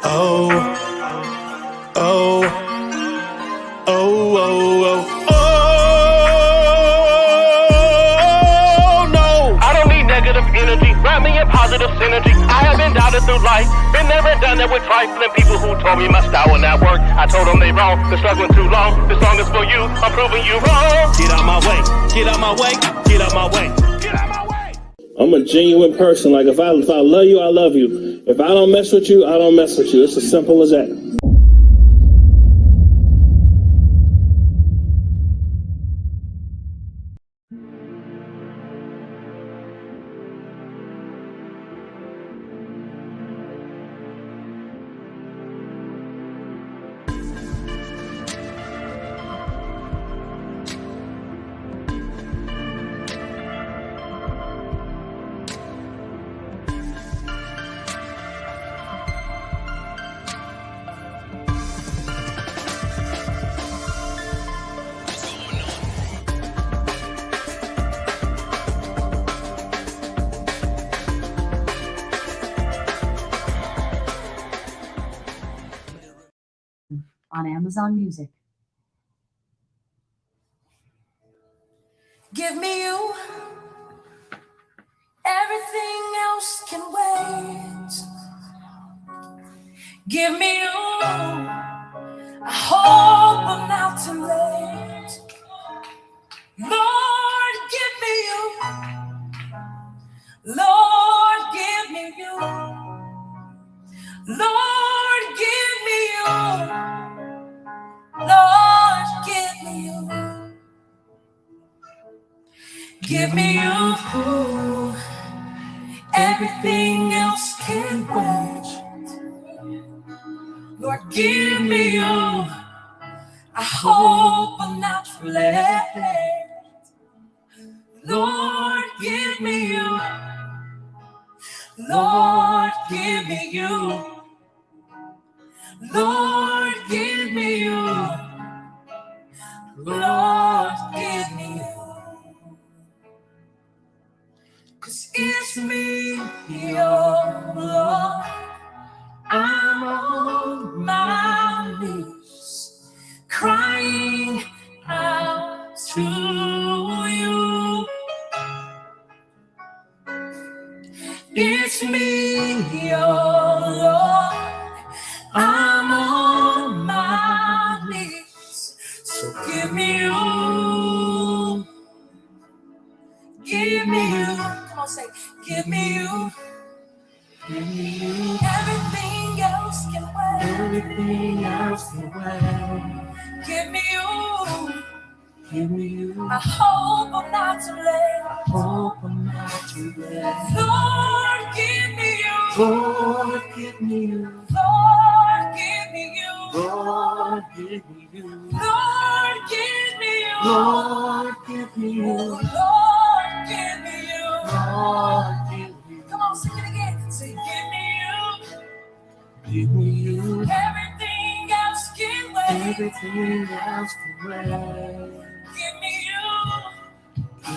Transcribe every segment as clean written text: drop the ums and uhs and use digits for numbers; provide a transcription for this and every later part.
Oh, oh, oh, oh, oh, oh, no. I don't need negative energy, wrap me in positive synergy. I have been doubted through life, been there and done it with trifling people who told me my style would not work. I told them they wrong, been struggling too long. This song is for you, I'm proving you wrong. Get out my way, get out my way, get out my way, get out my way. I'm a genuine person. Like if I love you, I love you. If I don't mess with you, I don't mess with you. It's as simple as that. On Amazon Music. Give me you. Everything else can wait. Give me you. I hope I'm not too late. Lord, give me you. Lord, give me you. Lord, give me you. Lord, give me you. Give me you. Everything else can wait. Lord, give me you. I hope I'm not too late. Lord, give me you. Lord, give me you. Lord, give me you. Lord, give me you. 'Cause it's me, your Lord. I'm on my knees, crying out to you. It's me, your Lord. I'm on my knees, so give me you. Give me you. Come on, say, give me you. Give me you. Everything else can wait. Everything else can wait. Give me you. Give me you. I hope I'm not too late. I hope I'm not too late. Lord, give me you. Lord, give me you. Lord, give me you. Lord, give me you. Lord, give me you. Lord, give me you. Lord, give me you. Lord, give me you. Come on, sing it again. Say, give me you. Give me you. Everything else can wait. Everything else can wait. Give me you.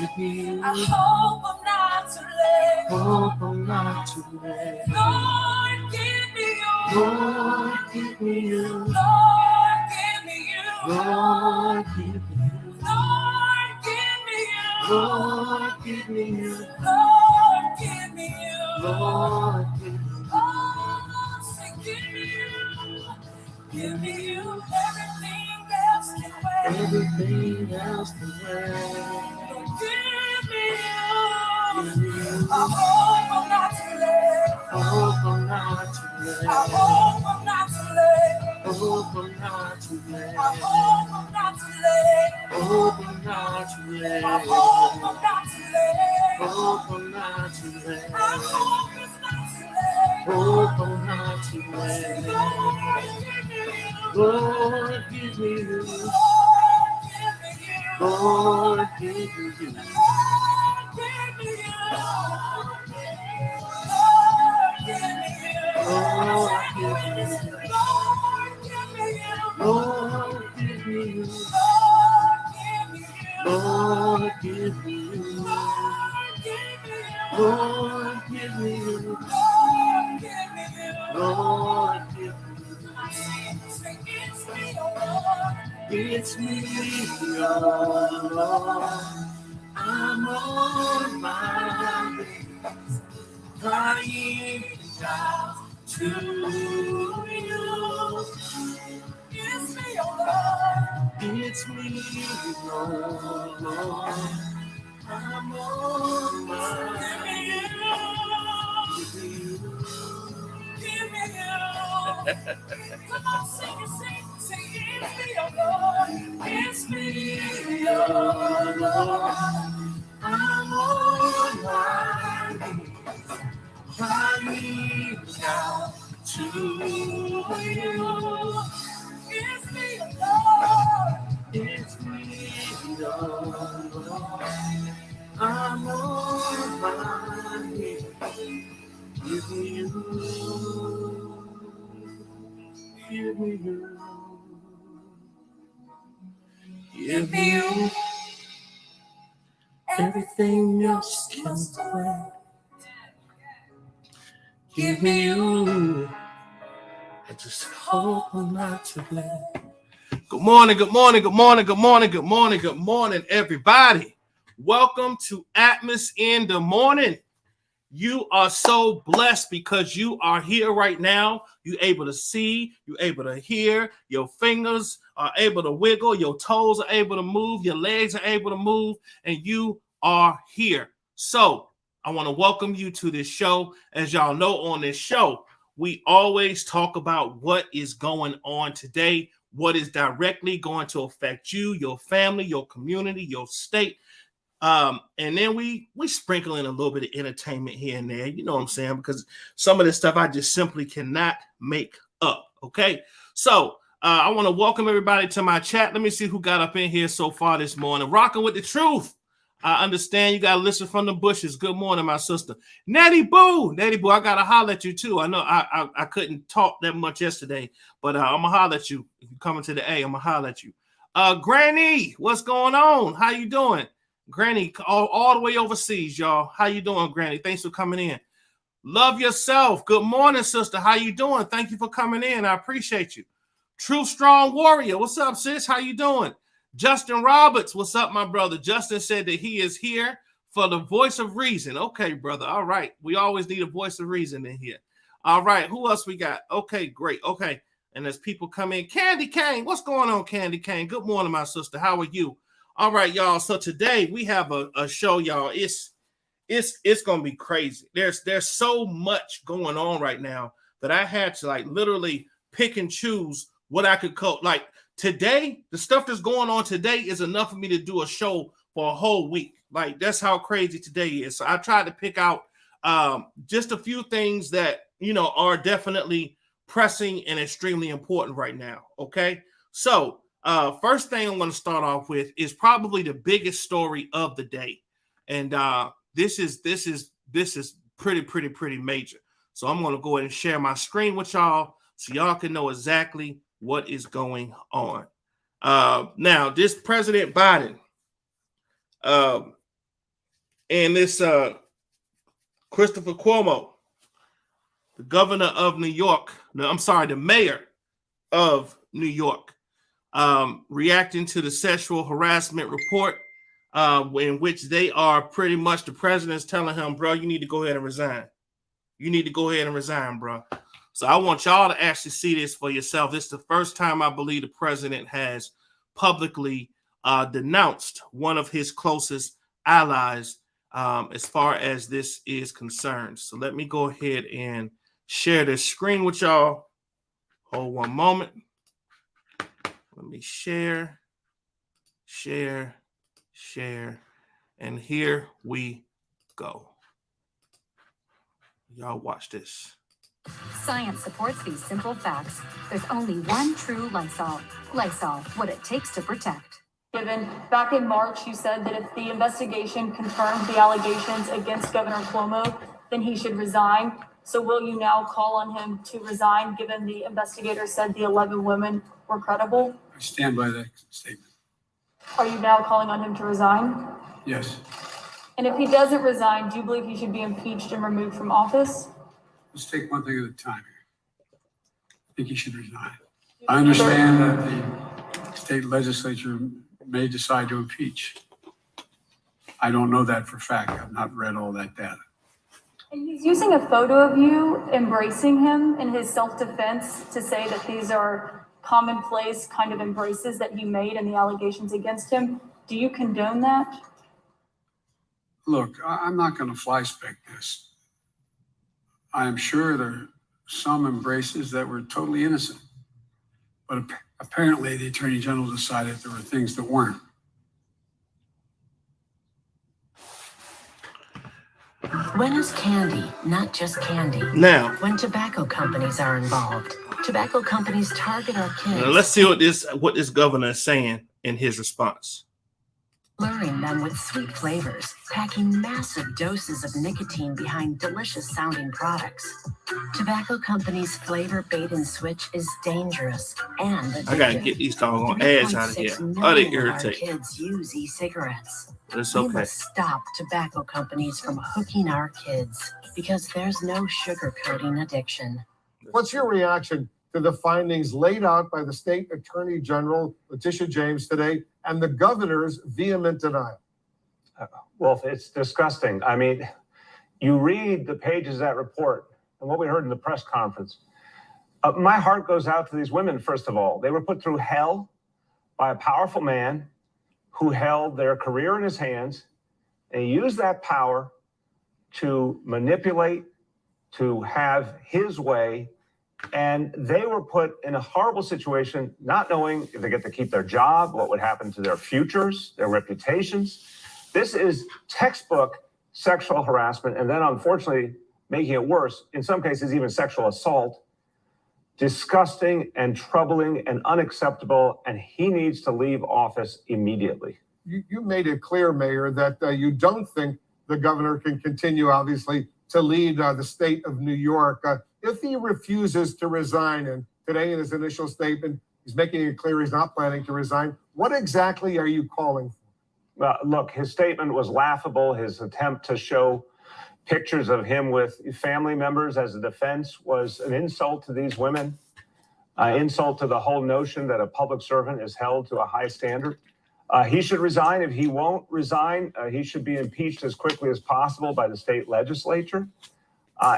Give me you. I hope I'm not too late. Hope I'm not too late. Lord, give me you. Lord, give me you. Lord, give me you. Lord, give me you. Lord, give me you. Lord, give me you. Lord, give me you. Lord, give me you. Oh, say, give me you. Give me you. Everything else can wait. Everything else can wait. Lord, give me you. Give me you. I hope I'm not too late. I hope I'm not too late. I hope I'm not too late. I hope I'm not too late. I hope I'm not too late. I hope I'm not too late. I hope I'm not too late. I hope I'm not too late. I hope it's not too late. I hope I'm not too late. Lord, give me you. Lord, give me you. Lord, give me you. Lord, give me you. Lord, give me you. Lord, give me you. Lord, give me you. Lord, give me you. Lord, give me you. It's me, oh Lord. I'm on my knees, crying out to you. It's me, oh Lord. It's me, oh Lord. I'm on my knees. Give me you. Come on, sing it, sing. It's me, oh Lord. It's me, oh Lord. I'm on my knees, crying out to you. It's me, oh Lord. It's me, oh Lord. I'm on my knees. Give me you. Give me you. Give me you. Everything else can wait. Give me you. I just hope I'm not too late. Good morning, good morning, good morning, good morning, good morning, good morning, everybody. Welcome to Atmos in the morning. You are so blessed because you are here right now. You're able to see, you're able to hear, your fingers are able to wiggle, your toes are able to move, your legs are able to move, and you are here. So I want to welcome you to this show. As y'all know, on this show, we always talk about what is going on today, what is directly going to affect you, your family, your community, your state. And then we sprinkle in a little bit of entertainment here and there, you know what I'm saying? Because some of this stuff I just simply cannot make up. Okay. So I want to welcome everybody to my chat. Let me see who got up in here so far this morning. Rocking with the truth. I understand you got to listen from the bushes. Good morning, my sister. Nettie Boo, I got to holler at you too. I know I couldn't talk that much yesterday, but I'm going to holler at you. If you're coming to the A, I'm going to holler at you. Granny, what's going on? How you doing? Granny, all the way overseas, y'all. How you doing, Granny? Thanks for coming in. Love yourself. Good morning, sister. How you doing? Thank you for coming in. I appreciate you. True Strong Warrior. What's up, sis? How you doing? Justin Roberts. What's up, my brother? Justin said that he is here for the voice of reason. Okay, brother. All right. We always need a voice of reason in here. All right. Who else we got? Okay, great. Okay. And as people come in, Candy Cane. What's going on, Candy Cane? Good morning, my sister. How are you? All right, y'all. So today we have a show, y'all. It's gonna be crazy. There's so much going on right now that I had to like literally pick and choose what I could call. Like today, the stuff that's going on today is enough for me to do a show for a whole week. Like that's how crazy today is. So I tried to pick out just a few things that are definitely pressing and extremely important right now. Okay, so. First thing I'm going to start off with is probably the biggest story of the day, and this is pretty major. So I'm going to go ahead and share my screen with y'all so y'all can know exactly what is going on. Now, this President Biden and this Christopher Cuomo, the governor of New York. No, I'm sorry, the mayor of New York. Reacting to the sexual harassment report in which they are pretty much the president's telling him, bro, you need to go ahead and resign. You need to go ahead and resign, bro. So I want y'all to actually see this for yourself. This is the first time I believe the president has publicly denounced one of his closest allies as far as this is concerned. So let me go ahead and share this screen with y'all. Hold one moment. Let me share, and here we go. Y'all watch this. Science supports these simple facts. There's only one true Lysol. Lysol, what it takes to protect. Given back in March, you said that if the investigation confirmed the allegations against Governor Cuomo, then he should resign. So will you now call on him to resign, given the investigator said the 11 women were credible? I stand by that statement. Are you now calling on him to resign? Yes. And if he doesn't resign, do you believe he should be impeached and removed from office? Let's take one thing at a time here. I think he should resign. I understand that state legislature may decide to impeach. I don't know that for a fact. I've not read all that data. And he's using a photo of you embracing him in his self-defense to say that these are commonplace kind of embraces that he made in the allegations against him. Do you condone that? Look, I'm not going to fly spec this. I'm sure there are some embraces that were totally innocent, but apparently the Attorney General decided there were things that weren't. When is candy not just candy? Now, When tobacco companies are involved, tobacco companies target our kids. now let's see what this governor is saying in his response. Luring them with sweet flavors, packing massive doses of nicotine behind delicious sounding products. Tobacco companies' flavor bait and switch is dangerous and addictive. I gotta get these doggone ads out of here. 3.6 Oh, they million of our irritate. kids use e-cigarettes. But it's We okay. must stop tobacco companies from hooking our kids because there's no sugarcoating addiction. What's your reaction to the findings laid out by the state attorney general, Letitia James, today, and the governor's vehement denial? Well, it's disgusting. I mean, you read the pages of that report and what we heard in the press conference. My heart goes out to these women, first of all. They were put through hell by a powerful man who held their career in his hands and he used that power to manipulate, to have his way. And they were put in a horrible situation, not knowing if they get to keep their job, what would happen to their futures, their reputations. This is textbook sexual harassment, and then unfortunately making it worse, in some cases even sexual assault. Disgusting and troubling and unacceptable, and he needs to leave office immediately. You made it clear, Mayor, that you don't think the governor can continue, obviously, to lead the state of New York. If he refuses to resign, and today in his initial statement, he's making it clear he's not planning to resign, what exactly are you calling for? Look, his statement was laughable. His attempt to show pictures of him with family members as a defense was an insult to these women, insult to the whole notion that a public servant is held to a high standard. He should resign. If he won't resign, he should be impeached as quickly as possible by the state legislature.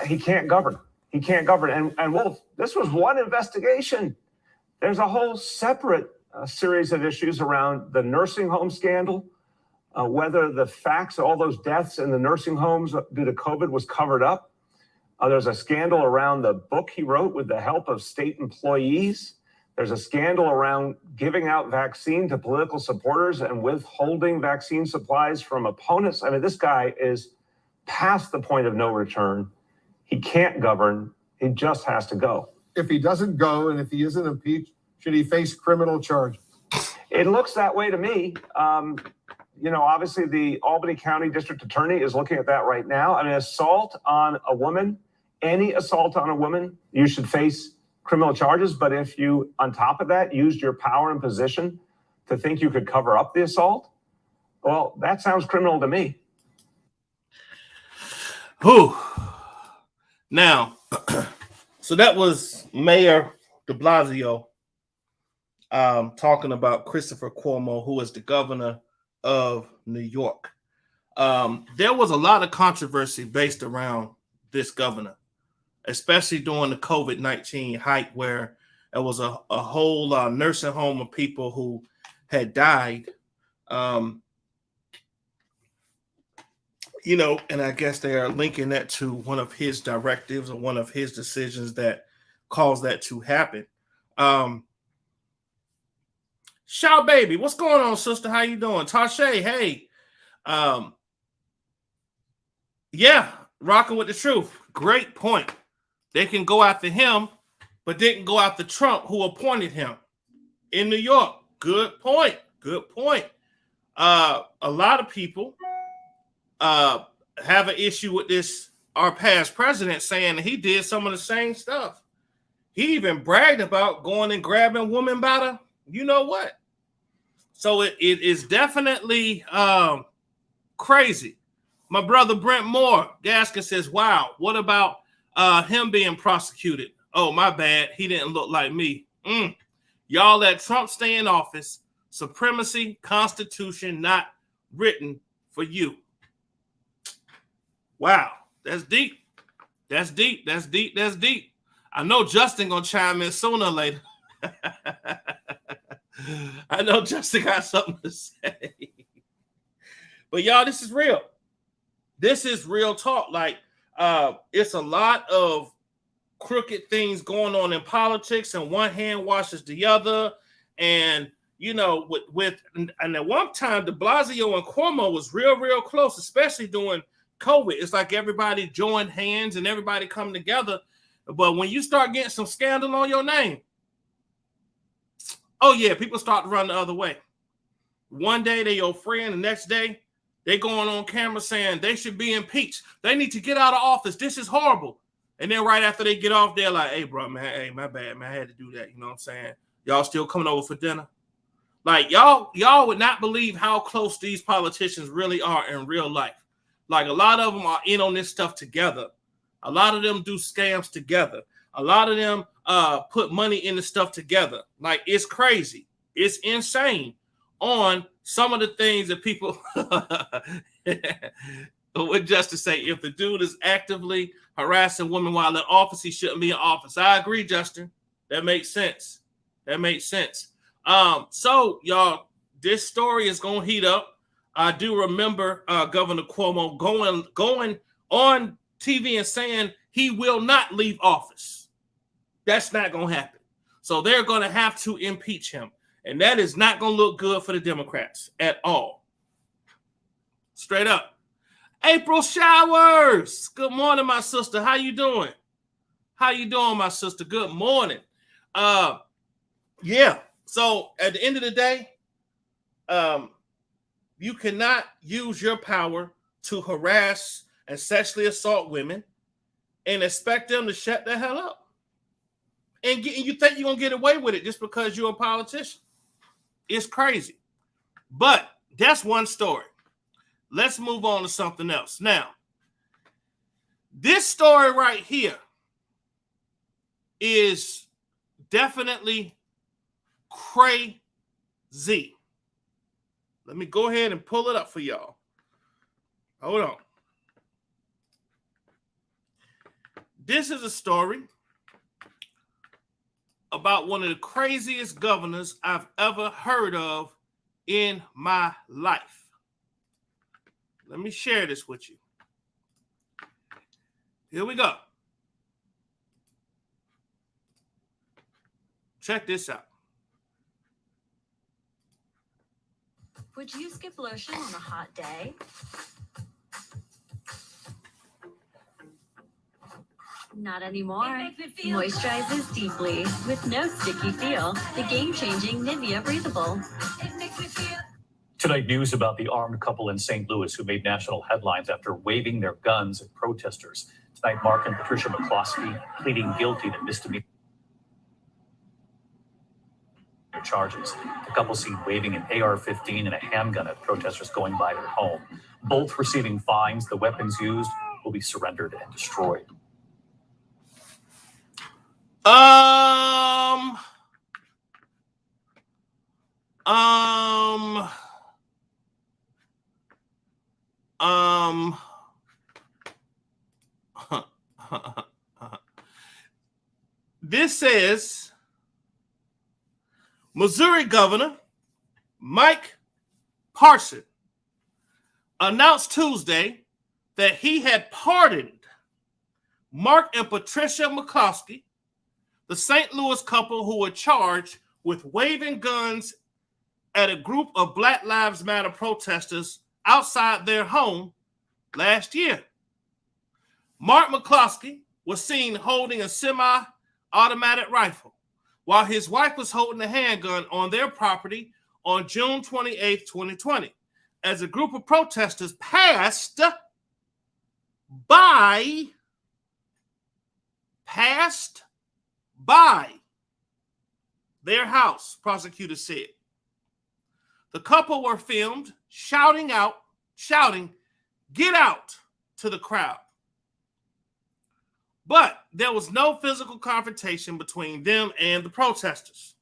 He can't govern. He can't govern. And Wolf, this was one investigation. There's a whole separate series of issues around the nursing home scandal, whether the facts of all those deaths in the nursing homes due to COVID was covered up. There's a scandal around the book he wrote with the help of state employees. There's a scandal around giving out vaccine to political supporters and withholding vaccine supplies from opponents. I mean, this guy is past the point of no return. He can't govern. He just has to go. If he doesn't go and if he isn't impeached, should he face criminal charges? It looks that way to me. Obviously the Albany County District Attorney is looking at that right now. I mean, assault on a woman, any assault on a woman, you should face criminal charges. But if you, on top of that, used your power and position to think you could cover up the assault, well, that sounds criminal to me. Whew. Now, so that was Mayor de Blasio talking about Christopher Cuomo, who is the governor of New York. There was a lot of controversy based around this governor, especially during the COVID-19 hype, where there was a whole nursing home of people who had died. And I guess they are linking that to one of his directives or one of his decisions that caused that to happen. Shaw baby, what's going on, sister? How you doing? Tashay, hey. Yeah, rocking with the truth. Great point. They can go after him, but they can go after Trump, who appointed him in New York. Good point. Good point. A lot of people have an issue with this, our past president, saying he did some of the same stuff. He even bragged about going and grabbing women by the, you know what? So it is definitely crazy. My brother Brent Moore, Gaskin says, wow, what about him being prosecuted? Oh, my bad. He didn't look like me. Y'all let Trump stay in office. Supremacy, Constitution not written for you. Wow, that's deep. That's deep. That's deep. That's deep. I know Justin gonna chime in sooner or later. I know Justin got something to say. But y'all, this is real. This is real talk. Like, it's a lot of crooked things going on in politics, and one hand washes the other. And you know, and at one time, de Blasio and Cuomo was real close, especially during COVID. It's like everybody joined hands and everybody come together. But when you start getting some scandal on your name, oh yeah, people start to run the other way. One day they your friend, the next day they going on camera saying they should be impeached. They need to get out of office. This is horrible. And then right after they get off, they're like, hey, bro, man, hey, my bad, man. I had to do that. You know what I'm saying? Y'all still coming over for dinner? Like, y'all would not believe how close these politicians really are in real life. Like, a lot of them are in on this stuff together. A lot of them do scams together. A lot of them put money in the stuff together. Like, it's crazy. It's insane on some of the things that people would just to say, if the dude is actively harassing women while in office, he shouldn't be in office. I agree, Justin. That makes sense. That makes sense. So y'all, this story is gonna heat up. I do remember Governor Cuomo going on TV and saying he will not leave office. That's not gonna happen. So they're gonna have to impeach him, and that is not gonna look good for the Democrats at all. Straight up. April Showers. Good morning, my sister. How you doing? How you doing, my sister? Good morning. Yeah. So at the end of the day, you cannot use your power to harass and sexually assault women and expect them to shut the hell up. And you think you're going to get away with it just because you're a politician. It's crazy. But that's one story. Let's move on to something else. Now, this story right here is definitely crazy. Let me go ahead and pull it up for y'all. Hold on. This is a story about one of the craziest governors I've ever heard of in my life. Let me share this with you. Here we go. Check this out. Would you skip lotion on a hot day? Not anymore. Moisturizes deeply with no sticky feel. The game-changing Nivea Breathable. Tonight, news about the armed couple in St. Louis who made national headlines after waving their guns at protesters. Tonight, Mark and Patricia McCloskey pleading guilty to misdemeanor charges. The couple seen waving an AR-15 and a handgun at protesters going by their home. Both receiving fines. The weapons used will be surrendered and destroyed. This says Missouri Governor Mike Parson announced Tuesday that he had pardoned Mark and Patricia McCloskey, the St. Louis couple who were charged with waving guns at a group of Black Lives Matter protesters outside their home last year. Mark McCloskey was seen holding a semi-automatic rifle while his wife was holding a handgun on their property on June 28, 2020, as a group of protesters passed by their house, prosecutors said. The couple were filmed shouting, "Get out," to the crowd. But there was no physical confrontation between them and the protesters.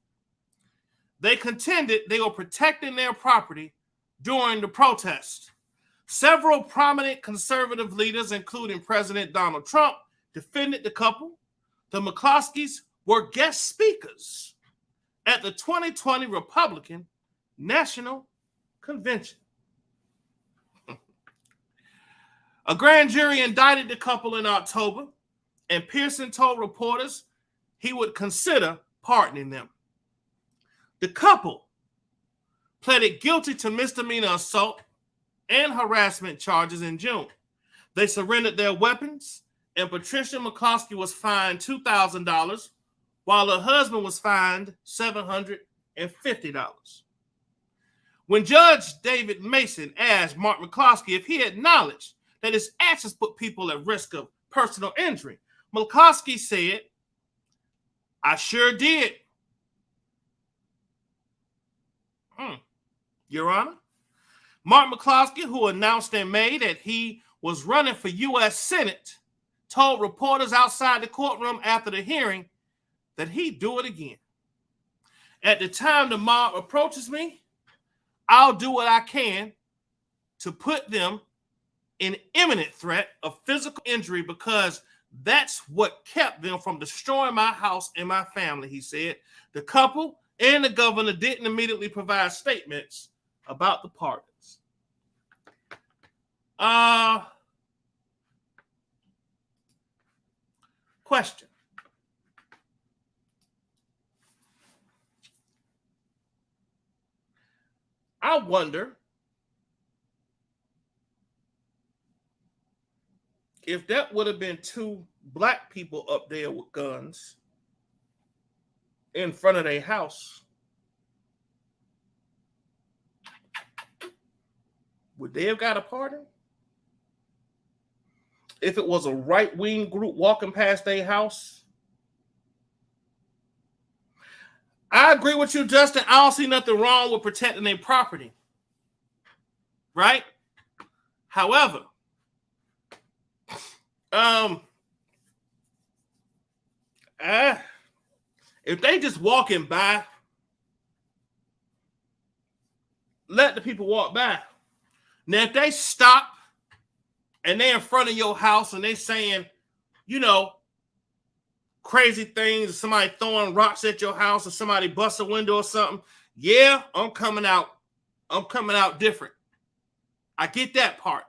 They contended they were protecting their property during the protest. Several prominent conservative leaders, including President Donald Trump, defended the couple. The McCloskeys were guest speakers at the 2020 Republican National Convention. A grand jury indicted the couple in October, and Pearson told reporters he would consider pardoning them. The couple pleaded guilty to misdemeanor assault and harassment charges in June. They surrendered their weapons, and Patricia McCloskey was fined $2,000, while her husband was fined $750. When Judge David Mason asked Mark McCloskey if he acknowledged that his actions put people at risk of personal injury, McCloskey said, "I sure did, Your Honor." Mark McCloskey, who announced in May that he was running for U.S. Senate, told reporters outside the courtroom after the hearing that he'd do it again. "At the time the mob approaches me, I'll do what I can to put them in imminent threat of physical injury because that's what kept them from destroying my house and my family," he said. The couple and the governor didn't immediately provide statements about the pardons. Question. I wonder if that would have been two black people up there with guns in front of their house, would they have got a pardon? If it was a right-wing group walking past their house? I agree with you, Justin. I don't see nothing wrong with protecting their property. Right? However, if they just walking by, let the people walk by. Now, if they stop and they're in front of your house and they saying, you know, crazy things, somebody throwing rocks at your house or somebody bust a window or something, yeah, I'm coming out different. I get that part.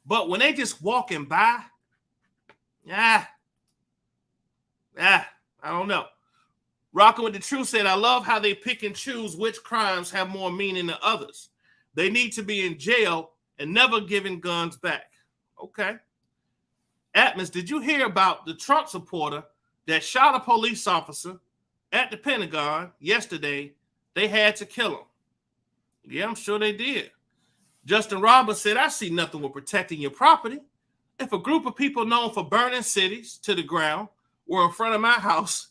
But when they just walking by, I don't know. Rocking with the Truth said, I love how they pick and choose which crimes have more meaning than others. They need to be in jail and never giving guns back. Okay. Atmos, did you hear about the Trump supporter that shot a police officer at the Pentagon yesterday? They had to kill him. Yeah, I'm sure they did. Justin Roberts said, I see nothing with protecting your property. If a group of people known for burning cities to the ground were in front of my house,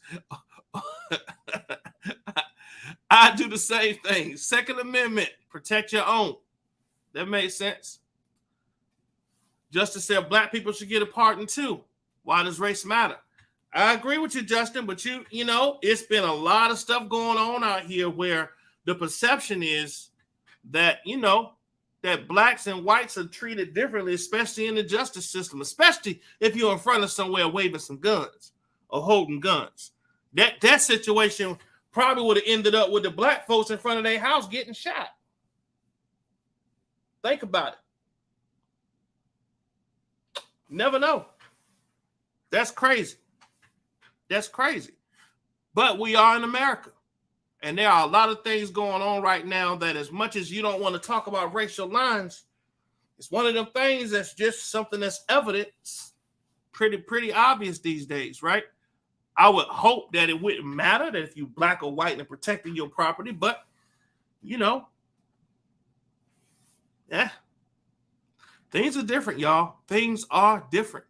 I do the same thing. Second Amendment, protect your own. That makes sense. Justice said black people should get a pardon too. Why does race matter? I agree with you, Justin, but you know, it's been a lot of stuff going on out here where the perception is that, you know, that blacks and whites are treated differently, especially in the justice system, especially if you're in front of somewhere waving some guns or holding guns. That situation probably would have ended up with the black folks in front of their house getting shot. Think about it. Never know. That's crazy. That's crazy. But we are in America. And there are a lot of things going on right now that, as much as you don't want to talk about racial lines, it's one of them things that's just something that's evident, pretty obvious these days, right? I would hope that it wouldn't matter that if you black or white and protecting your property, but, you know, yeah, things are different, y'all. Things are different.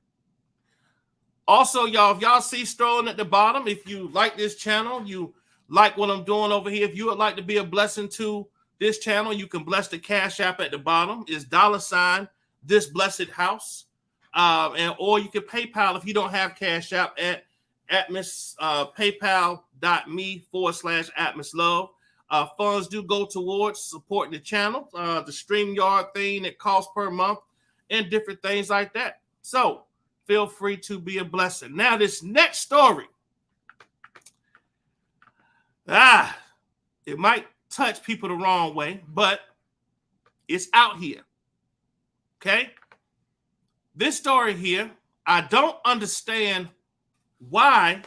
Also, y'all, if y'all see scrolling at the bottom, if you like this channel, you like what I'm doing over here, if you would like to be a blessing to this channel, you can bless the Cash App at the bottom. It's $ this blessed house. Or you can PayPal if you don't have Cash App at Atmos, paypal.me/AtmosLove. Funds do go towards supporting the channel, the StreamYard thing that costs per month, and different things like that. So feel free to be a blessing. Now, this next story, it might touch people the wrong way, but it's out here. Okay? This story here, I don't understand why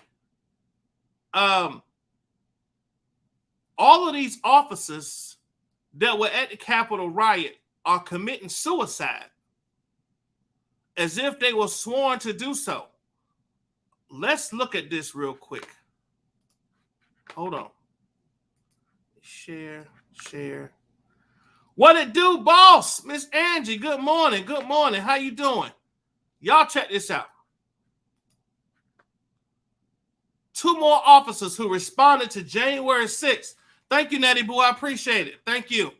all of these officers that were at the Capitol riot are committing suicide as if they were sworn to do so. Let's look at this real quick. Hold on. Share. What it do, boss? Miss Angie, good morning. Good morning. How you doing? Y'all check this out. 2 more officers who responded to January 6th. Thank you, Natty Boo. I appreciate it. Thank you.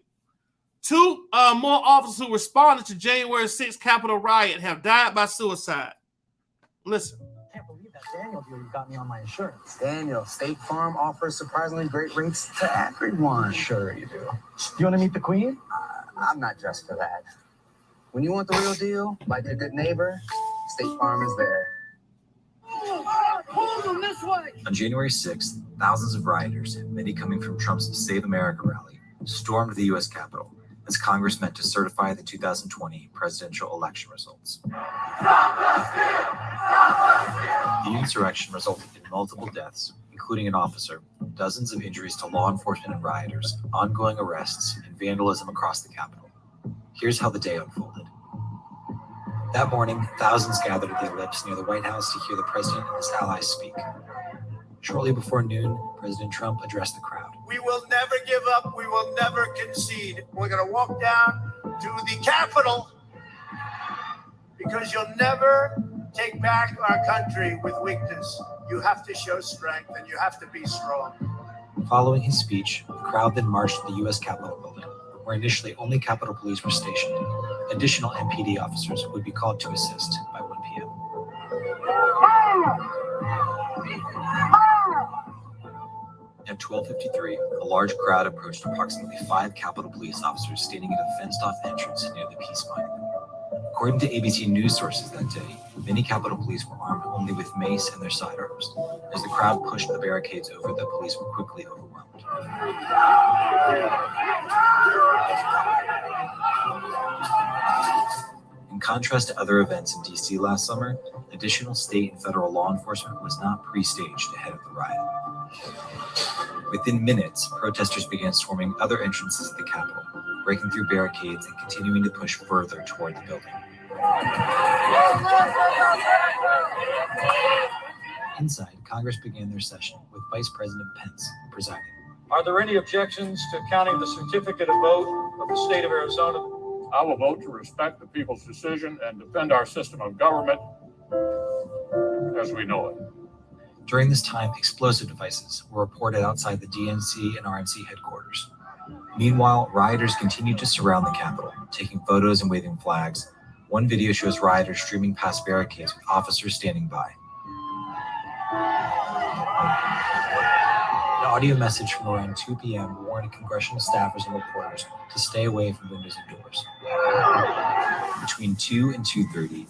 2 more officers who responded to January 6th Capitol riot have died by suicide. Listen. I can't believe that Daniel deal you got me on my insurance. Daniel, State Farm offers surprisingly great rates to everyone. Sure you do. You want to meet the Queen? I'm not dressed for that. When you want the real deal, like a good neighbor, State Farm is there. Hold them this way. On January 6th, thousands of rioters, many coming from Trump's Save America rally, stormed the U.S. Capitol as Congress met to certify the 2020 presidential election results. The insurrection resulted in multiple deaths, including an officer, dozens of injuries to law enforcement and rioters, ongoing arrests, and vandalism across the Capitol. Here's how the day unfolded. That morning, thousands gathered at the Ellipse near the White House to hear the president and his allies speak. Shortly before noon, President Trump addressed the crowd. We will never give up. We will never concede. We're going to walk down to the Capitol because you'll never take back our country with weakness. You have to show strength and you have to be strong. Following his speech, the crowd then marched to the U.S. Capitol building, where initially only Capitol Police were stationed. Additional MPD officers would be called to assist by 1 p.m. At 12:53, a large crowd approached approximately 5 Capitol Police officers standing at a fenced-off entrance near the Peace Monument. According to ABC News sources that day, many Capitol Police were armed only with mace and their sidearms. As the crowd pushed the barricades over, the police were quickly overwhelmed. In contrast to other events in D.C. last summer, additional state and federal law enforcement was not pre-staged ahead of the riot. Within minutes, protesters began storming other entrances of the Capitol, breaking through barricades and continuing to push further toward the building. Inside, Congress began their session with Vice President Pence presiding. Are there any objections to counting the certificate of vote of the state of Arizona? I will vote to respect the people's decision and defend our system of government as we know it. During this time, explosive devices were reported outside the DNC and RNC headquarters. Meanwhile, rioters continued to surround the Capitol, taking photos and waving flags. One video shows rioters streaming past barricades with officers standing by. An audio message from around 2 p.m. warned congressional staffers and reporters to stay away from windows and doors. Between 2 and 2:30,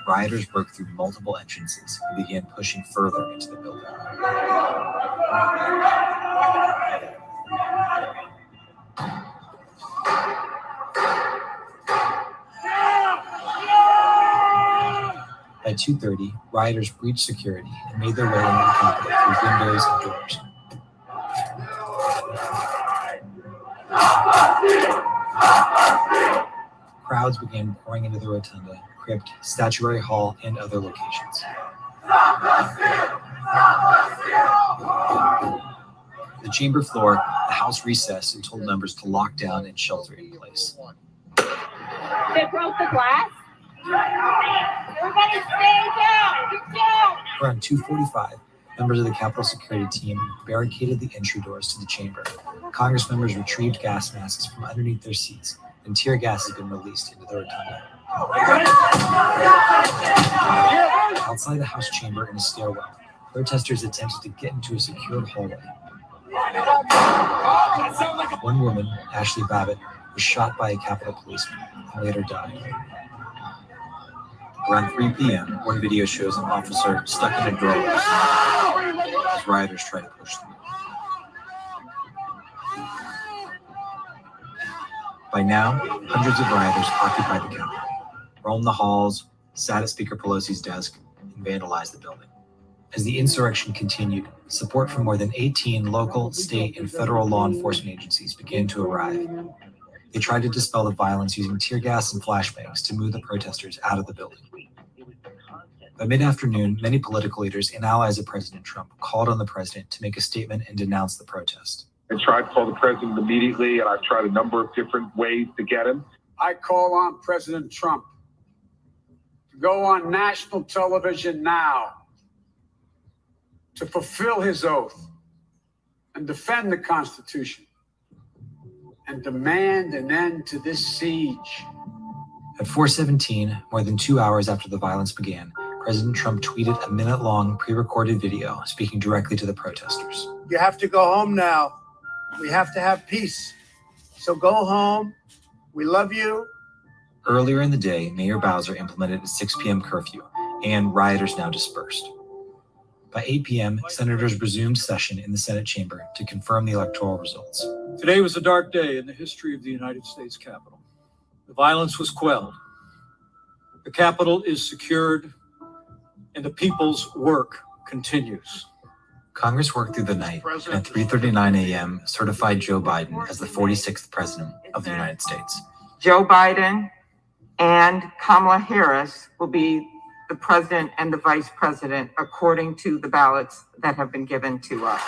rioters broke through multiple entrances and began pushing further into the building. By 2:30, rioters breached security and made their way into the Capitol through windows and doors. Crowds began pouring into the rotunda, crypt, statuary hall, and other locations. The chamber floor, the House recessed and told members to lock down and shelter in place. They broke the glass? Everybody stay down! Get down! Around 2:45, members of the Capitol security team barricaded the entry doors to the chamber. Congress members retrieved gas masks from underneath their seats, and tear gas has been released into the rotunda. Outside the House chamber in a stairwell, protesters attempted to get into a secured hallway. One woman, Ashley Babbitt, was shot by a Capitol policeman and later died. Around 3 p.m., one video shows an officer stuck in a doorway as rioters try to push through. By now, hundreds of rioters occupy the Capitol, roam the halls, sat at Speaker Pelosi's desk, and vandalized the building. As the insurrection continued, support from more than 18 local, state, and federal law enforcement agencies began to arrive. They tried to dispel the violence using tear gas and flashbangs to move the protesters out of the building. By mid-afternoon, many political leaders and allies of President Trump called on the president to make a statement and denounce the protest. I tried to call the president immediately, and I've tried a number of different ways to get him. I call on President Trump to go on national television now to fulfill his oath and defend the Constitution and demand an end to this siege. At 4:17, more than 2 hours after the violence began, President Trump tweeted a minute-long pre-recorded video speaking directly to the protesters. You have to go home now. We have to have peace. So go home. We love you. Earlier in the day, Mayor Bowser implemented a 6 p.m. curfew, and rioters now dispersed. By 8 p.m., senators resumed session in the Senate chamber to confirm the electoral results. Today was a dark day in the history of the United States Capitol. The violence was quelled. The Capitol is secured, and the people's work continues. Congress worked through the night, and at 3:39 a.m. certified Joe Biden as the 46th president of the United States. Joe Biden and Kamala Harris will be the president and the vice president according to the ballots that have been given to us.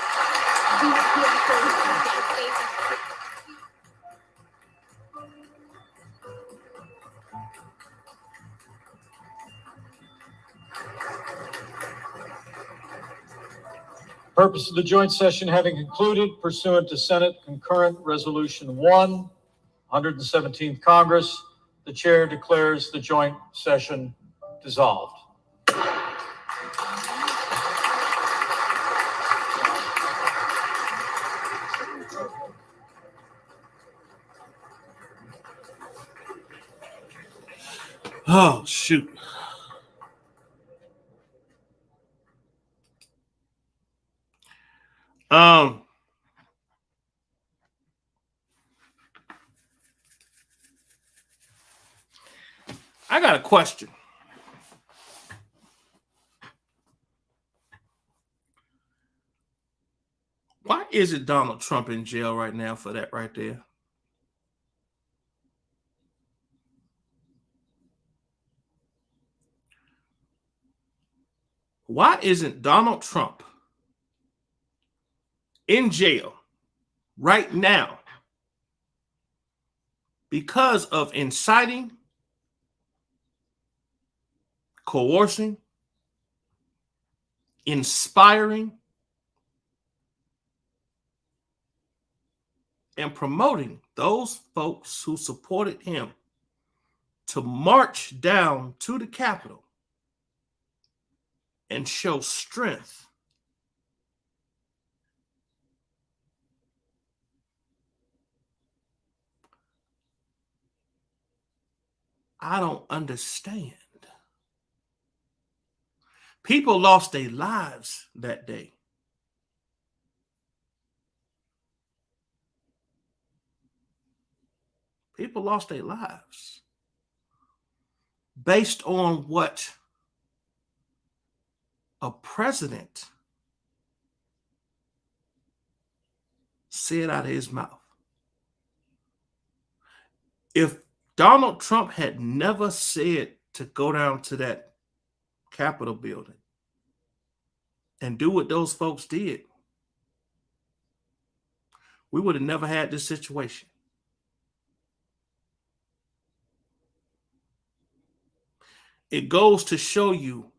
Purpose of the joint session having concluded pursuant to Senate Concurrent Resolution 1, 117th Congress, the chair declares the joint session dissolved. Oh, shoot. I got a question. Why isn't Donald Trump in jail right now for that right there? Why isn't Donald Trump in jail right now because of inciting, coercing, inspiring, and promoting those folks who supported him to march down to the Capitol and show strength? I don't understand. People lost their lives that day. People lost their lives based on what a president said out of his mouth. If Donald Trump had never said to go down to that Capitol building and do what those folks did, we would have never had this situation. It goes to show you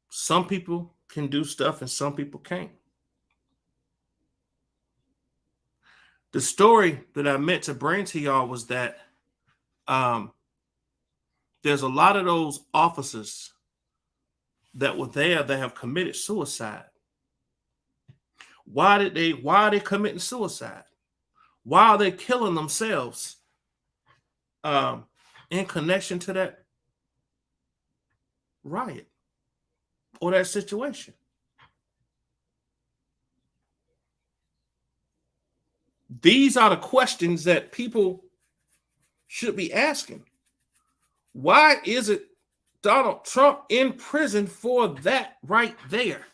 some people can do stuff and some people can't. The story that I meant to bring to y'all was that there's a lot of those officers that were there that have committed suicide. Why are they committing suicide? Why are they killing themselves in connection to that riot or that situation? These are the questions that people should be asking. Why is it Donald Trump in prison for that right there?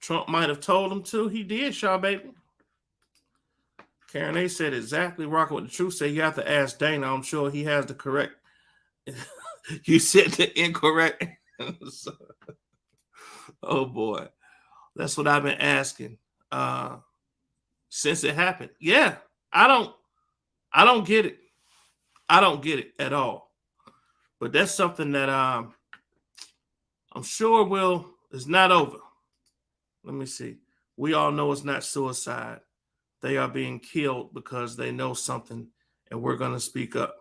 Trump might have told him to. He did, Shaw baby. Karen A said exactly rocking with the truth. Say you have to ask Dana. I'm sure he has the correct. You said the incorrect. Oh boy, that's what I've been asking since it happened. Yeah, I don't get it. I don't get it at all. But that's something that I'm sure is not over. Let me see. We all know it's not suicide. They are being killed because they know something, and we're going to speak up.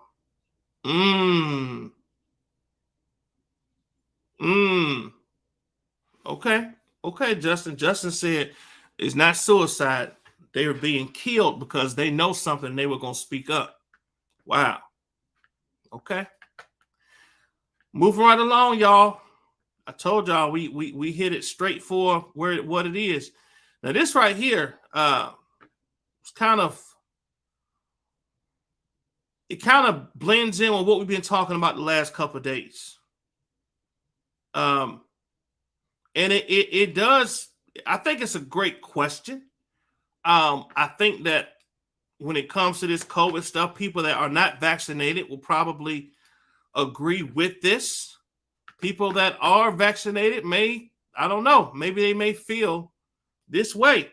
Okay, Justin. Justin said it's not suicide. They were being killed because they know something. They were going to speak up. Wow. Okay. Moving right along, y'all. I told y'all we hit it straight for what it is. Now this right here, it's kind of blends in with what we've been talking about the last couple of days. And it does. I think it's a great question. I think that when it comes to this COVID stuff, people that are not vaccinated will probably agree with this. People that are vaccinated may, I don't know, maybe they may feel this way.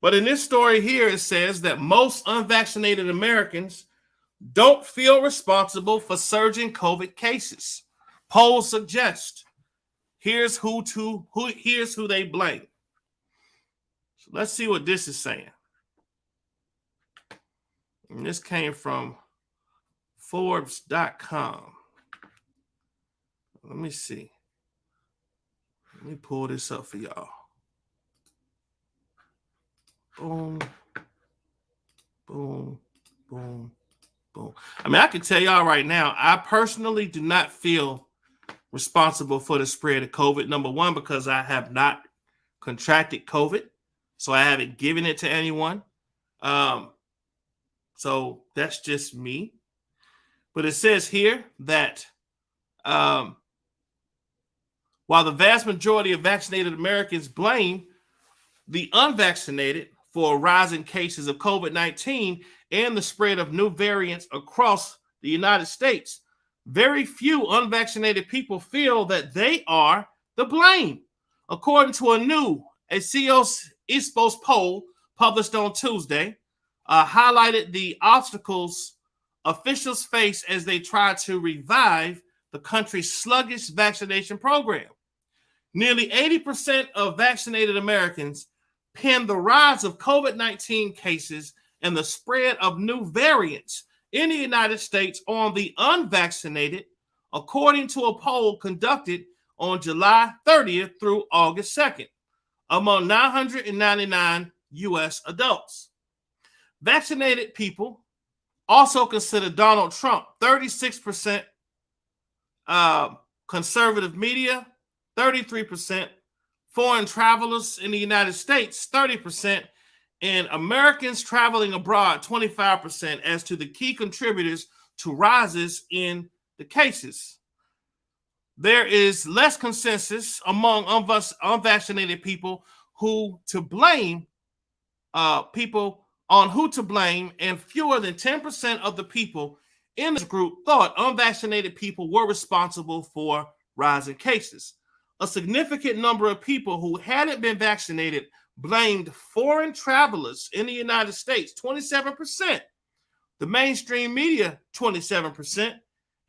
But in this story here, it says that most unvaccinated Americans don't feel responsible for surging COVID cases. Polls suggest. Here's who they blame. So let's see what this is saying. And this came from Forbes.com. Let me see. Let me pull this up for y'all. Boom, boom, boom, boom. I mean, I can tell y'all right now, I personally do not feel responsible for the spread of COVID. Number one, because I have not contracted COVID, so I haven't given it to anyone. So that's just me. But it says here that while the vast majority of vaccinated Americans blame the unvaccinated for rising cases of COVID-19 and the spread of new variants across the United States, very few unvaccinated people feel that they are the blame. According to a new Ipsos poll published on Tuesday, highlighted the obstacles officials face as they try to revive the country's sluggish vaccination program. Nearly 80% of vaccinated Americans pin the rise of COVID-19 cases and the spread of new variants in the United States on the unvaccinated, according to a poll conducted on July 30th through August 2nd among 999 U.S. adults. Vaccinated people also consider Donald Trump 36%, conservative media 33%, foreign travelers in the United States 30%, and Americans traveling abroad 25% as to the key contributors to rises in the cases. There is less consensus among unvaccinated people who to blame, and fewer than 10% of the people in this group thought unvaccinated people were responsible for rising cases. A significant number of people who hadn't been vaccinated blamed foreign travelers in the United States, 27%, the mainstream media, 27%,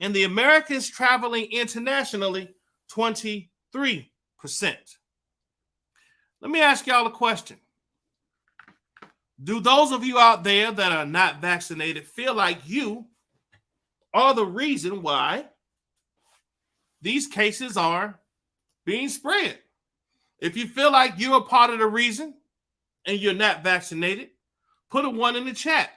and the Americans traveling internationally, 23%. Let me ask y'all a question. Do those of you out there that are not vaccinated feel like you are the reason why these cases are being spread. If you feel like you're a part of the reason and you're not vaccinated, put a 1 in the chat.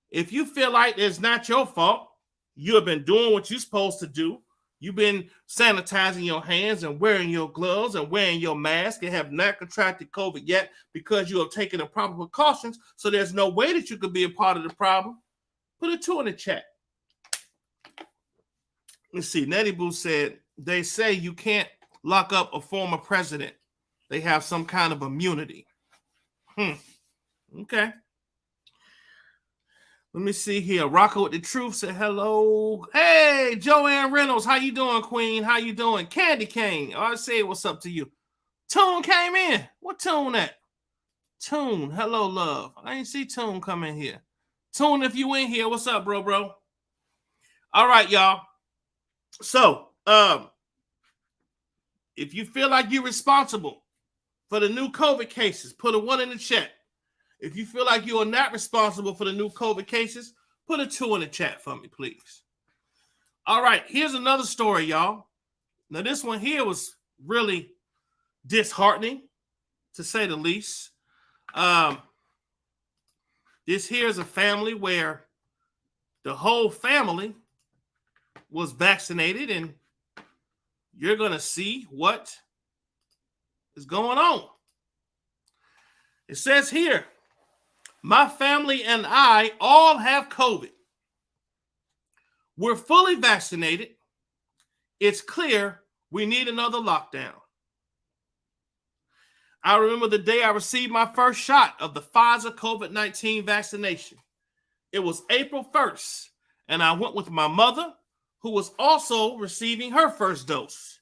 If you feel like it's not your fault, you have been doing what you're supposed to do. You've been sanitizing your hands and wearing your gloves and wearing your mask and have not contracted COVID yet because you have taken the proper precautions, so there's no way that you could be a part of the problem. Put a 2 in the chat. Let's see. Nettie Boo said, they say you can't lock up a former president. They have some kind of immunity. Okay. Let me see here. Rocco with the Truth said hello. Hey, Joanne Reynolds. How you doing, Queen? How you doing? Candy Cane. I say what's up to you. Tune came in. What Tune at? Tune. Hello, love. I ain't see Tune come in here. Tune, if you in here, what's up, bro? All right, y'all. So, if you feel like you're responsible for the new COVID cases, put a 1 in the chat. If you feel like you are not responsible for the new COVID cases, put a 2 in the chat for me, please. All right, here's another story, y'all. Now, this one here was really disheartening, to say the least. This here is a family where the whole family was vaccinated, and you're going to see what is going on. It says here, my family and I all have COVID. We're fully vaccinated. It's clear we need another lockdown. I remember the day I received my first shot of the Pfizer COVID-19 vaccination. It was April 1st, and I went with my mother, who was also receiving her first dose.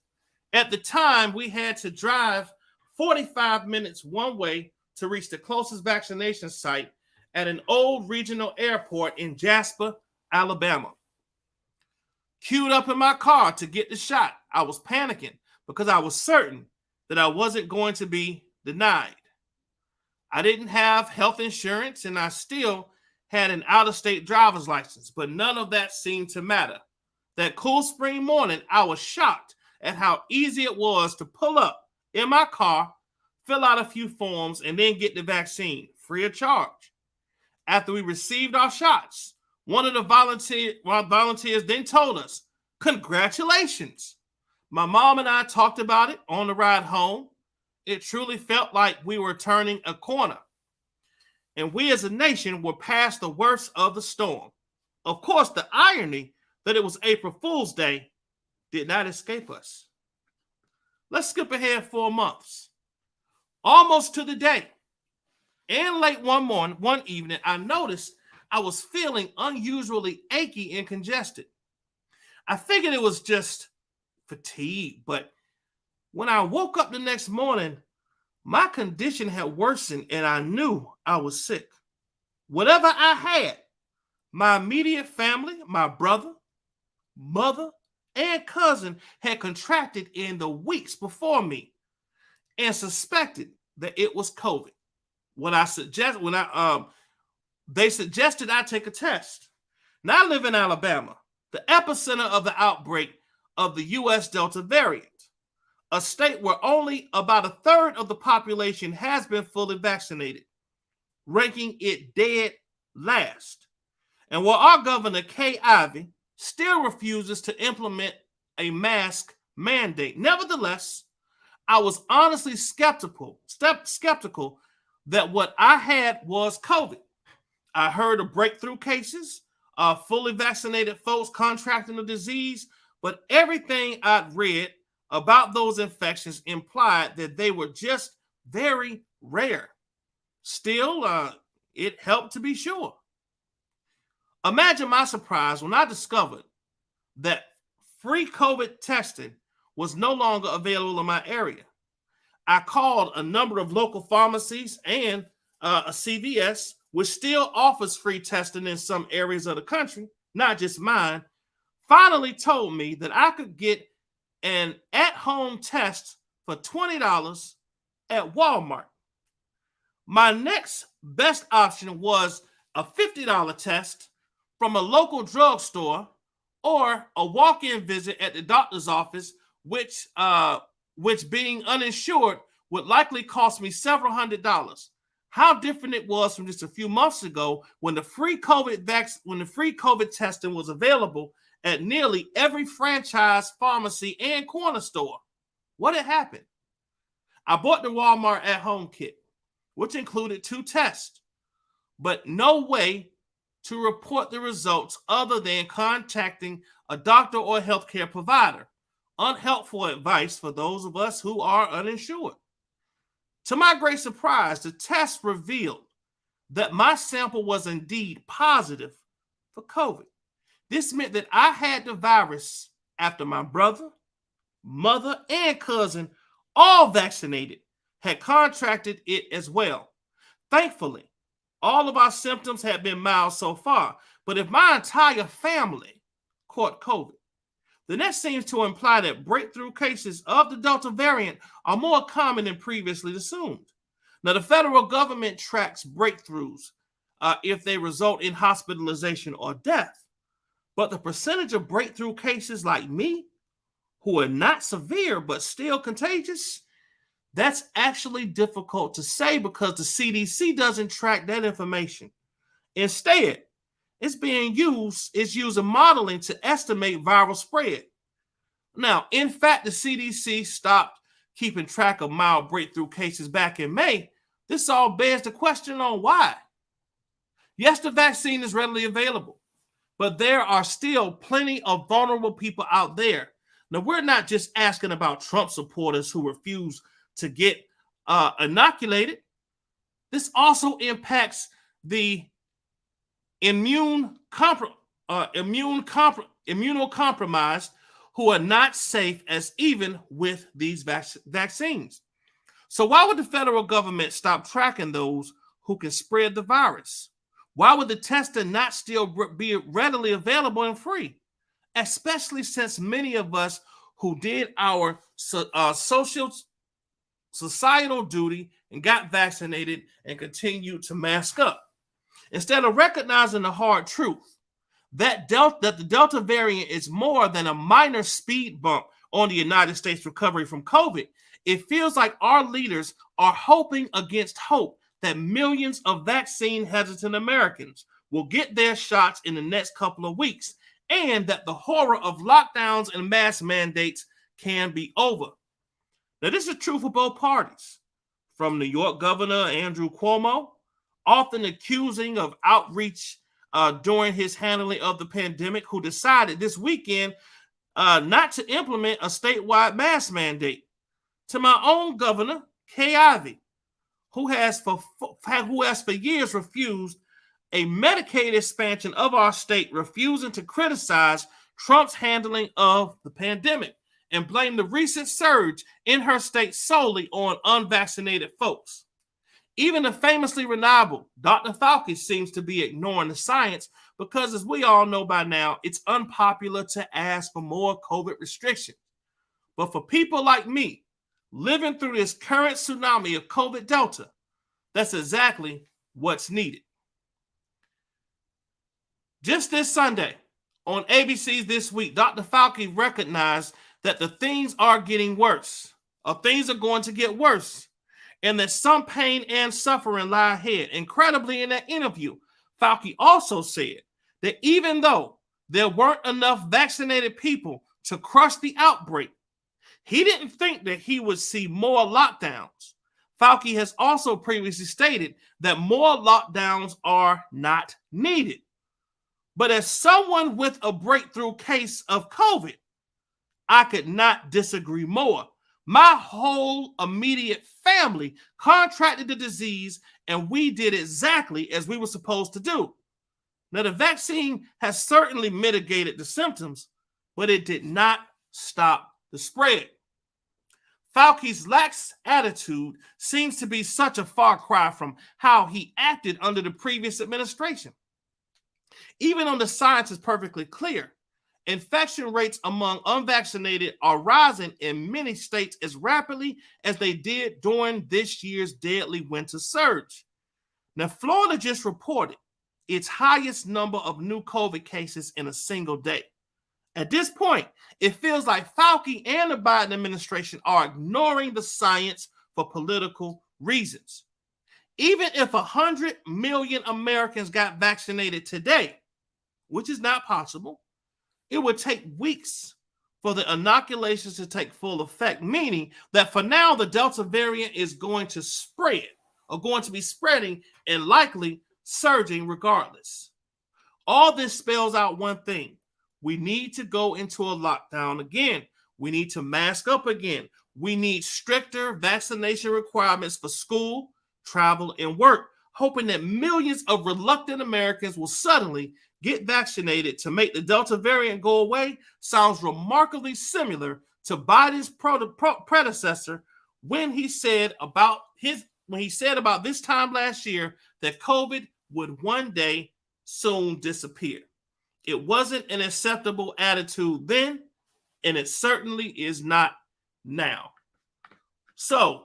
At the time, we had to drive 45 minutes one way to reach the closest vaccination site at an old regional airport in Jasper, Alabama. Queued up in my car to get the shot. I was panicking because I was certain that I wasn't going to be denied. I didn't have health insurance, and I still had an out-of-state driver's license, but none of that seemed to matter. That cool spring morning, I was shocked at how easy it was to pull up in my car, fill out a few forms, and then get the vaccine free of charge. After we received our shots, one of the volunteers then told us, "Congratulations." My mom and I talked about it on the ride home. It truly felt like we were turning a corner, and we as a nation were past the worst of the storm. Of course, the irony that it was April Fool's Day did not escape us. Let's skip ahead 4 months. Almost to the day, and late one evening, I noticed I was feeling unusually achy and congested. I figured it was just fatigue, but when I woke up the next morning, my condition had worsened and I knew I was sick. Whatever I had, my immediate family, my brother, mother, and cousin had contracted in the weeks before me and suspected that it was COVID. They suggested I take a test. Now I live in Alabama, the epicenter of the outbreak of the U.S. Delta variant, a state where only about a third of the population has been fully vaccinated, ranking it dead last. And while our governor, Kay Ivey, still refuses to implement a mask mandate, nevertheless, I was honestly skeptical that what I had was COVID. I heard of breakthrough cases, fully vaccinated folks contracting the disease, but everything I'd read about those infections implied that they were just very rare. Still, it helped to be sure. Imagine my surprise when I discovered that free COVID testing was no longer available in my area. I called a number of local pharmacies and a CVS, which still offers free testing in some areas of the country, not just mine, finally told me that I could get an at-home test for $20 at Walmart. My next best option was a $50 test from a local drugstore or a walk-in visit at the doctor's office, which being uninsured would likely cost me several $100s. How different it was from just a few months ago when the free COVID testing was available at nearly every franchise pharmacy and corner store. What had happened? I bought the Walmart at-home kit, which included 2 tests, but no way to report the results other than contacting a doctor or healthcare provider. Unhelpful advice for those of us who are uninsured. To my great surprise, the test revealed that my sample was indeed positive for COVID. This meant that I had the virus after my brother, mother, and cousin, all vaccinated, had contracted it as well. Thankfully, all of our symptoms had been mild so far, but if my entire family caught COVID, then that seems to imply that breakthrough cases of the Delta variant are more common than previously assumed. Now, the federal government tracks breakthroughs if they result in hospitalization or death, but the percentage of breakthrough cases like me, who are not severe but still contagious, that's actually difficult to say because the CDC doesn't track that information. Instead, it's used in modeling to estimate viral spread. Now, in fact, the CDC stopped keeping track of mild breakthrough cases back in May. This all bears the question on why. Yes, the vaccine is readily available, but there are still plenty of vulnerable people out there. Now, we're not just asking about Trump supporters who refuse to get inoculated. This also impacts the immunocompromised who are not safe as even with these vaccines. So why would the federal government stop tracking those who can spread the virus? Why would the testing not still be readily available and free? Especially since many of us who did our societal duty and got vaccinated and continued to mask up. Instead of recognizing the hard truth that the Delta variant is more than a minor speed bump on the United States recovery from COVID, it feels like our leaders are hoping against hope that millions of vaccine-hesitant Americans will get their shots in the next couple of weeks and that the horror of lockdowns and mask mandates can be over. Now, this is true for both parties, from New York Governor Andrew Cuomo, often accusing of outreach during his handling of the pandemic, who decided this weekend not to implement a statewide mask mandate, to my own governor, Kay Ivey, who has for years refused a Medicaid expansion of our state, refusing to criticize Trump's handling of the pandemic and blame the recent surge in her state solely on unvaccinated folks. Even the famously reliable Dr. Fauci seems to be ignoring the science because, as we all know by now, it's unpopular to ask for more COVID restrictions. But for people like me, living through this current tsunami of COVID Delta, that's exactly what's needed. Just this Sunday, on ABC's This Week, Dr. Fauci recognized that the things are getting worse, or things are going to get worse, and that some pain and suffering lie ahead. Incredibly, in that interview, Fauci also said that even though there weren't enough vaccinated people to crush the outbreak, he didn't think that he would see more lockdowns. Fauci has also previously stated that more lockdowns are not needed. But as someone with a breakthrough case of COVID, I could not disagree more. My whole immediate family contracted the disease, and we did exactly as we were supposed to do. Now, the vaccine has certainly mitigated the symptoms, but it did not stop the spread. Fauci's lax attitude seems to be such a far cry from how he acted under the previous administration. Even though the science is perfectly clear, infection rates among unvaccinated are rising in many states as rapidly as they did during this year's deadly winter surge. Now, Florida just reported its highest number of new COVID cases in a single day. At this point, it feels like Fauci and the Biden administration are ignoring the science for political reasons. Even if 100 million Americans got vaccinated today, which is not possible, it would take weeks for the inoculations to take full effect, meaning that for now, the Delta variant is going to spread or going to be spreading and likely surging regardless. All this spells out one thing. We need to go into a lockdown again. We need to mask up again. We need stricter vaccination requirements for school, travel, and work, hoping that millions of reluctant Americans will suddenly get vaccinated to make the Delta variant go away. Sounds remarkably similar to Biden's predecessor when he said about this time last year that COVID would one day soon disappear. It wasn't an acceptable attitude then, and it certainly is not now. So,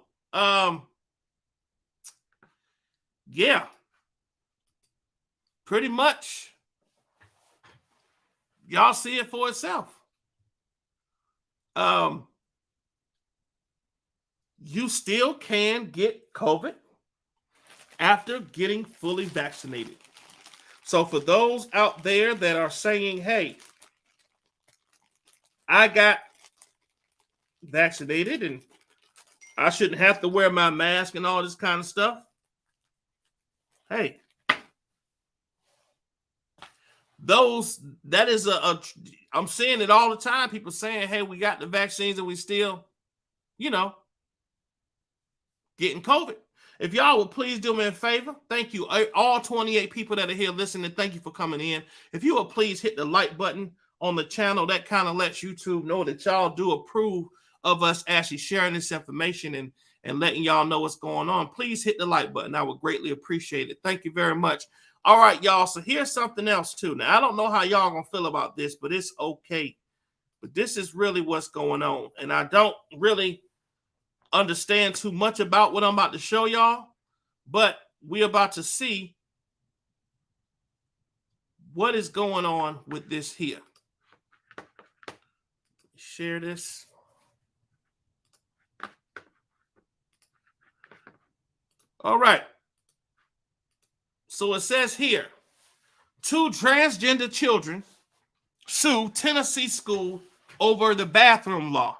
yeah, pretty much, y'all see it for itself. You still can get COVID after getting fully vaccinated. So for those out there that are saying, hey, I got vaccinated and I shouldn't have to wear my mask and all this kind of stuff. Hey, I'm seeing it all the time. People saying, hey, we got the vaccines and we still, getting COVID. If y'all would please do me a favor, thank you. All 28 people that are here listening, thank you for coming in. If you would please hit the like button on the channel, that kind of lets YouTube know that y'all do approve of us actually sharing this information and letting y'all know what's going on. Please hit the like button. I would greatly appreciate it. Thank you very much. All right, y'all. So here's something else too. Now, I don't know how y'all gonna feel about this, but it's okay. But this is really what's going on. And I don't really understand too much about what I'm about to show y'all, but we're about to see what is going on with this here. Share this. All right. So it says here, 2 transgender children sue Tennessee school over the bathroom law.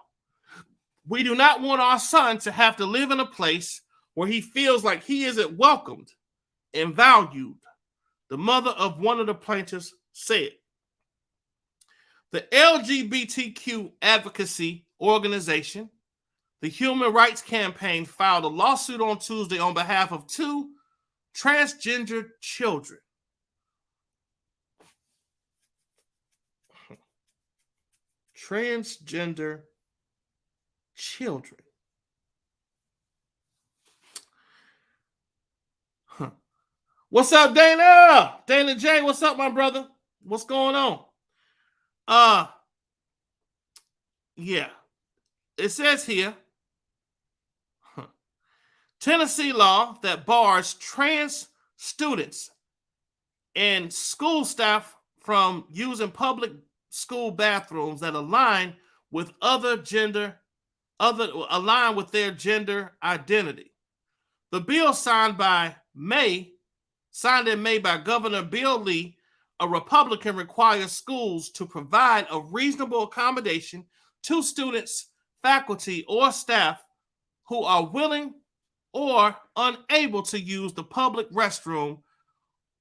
We do not want our son to have to live in a place where he feels like he isn't welcomed and valued, the mother of one of the plaintiffs said. The LGBTQ advocacy organization, the Human Rights Campaign, filed a lawsuit on Tuesday on behalf of 2 transgender children. Transgender children. What's up, Dana? Dana J, what's up, my brother? What's going on? Yeah. It says here, Tennessee law that bars trans students and school staff from using public school bathrooms that align with align with their gender identity. The bill signed in May by Governor Bill Lee, a Republican, requires schools to provide a reasonable accommodation to students, faculty, or staff who are willing or unable to use the public restroom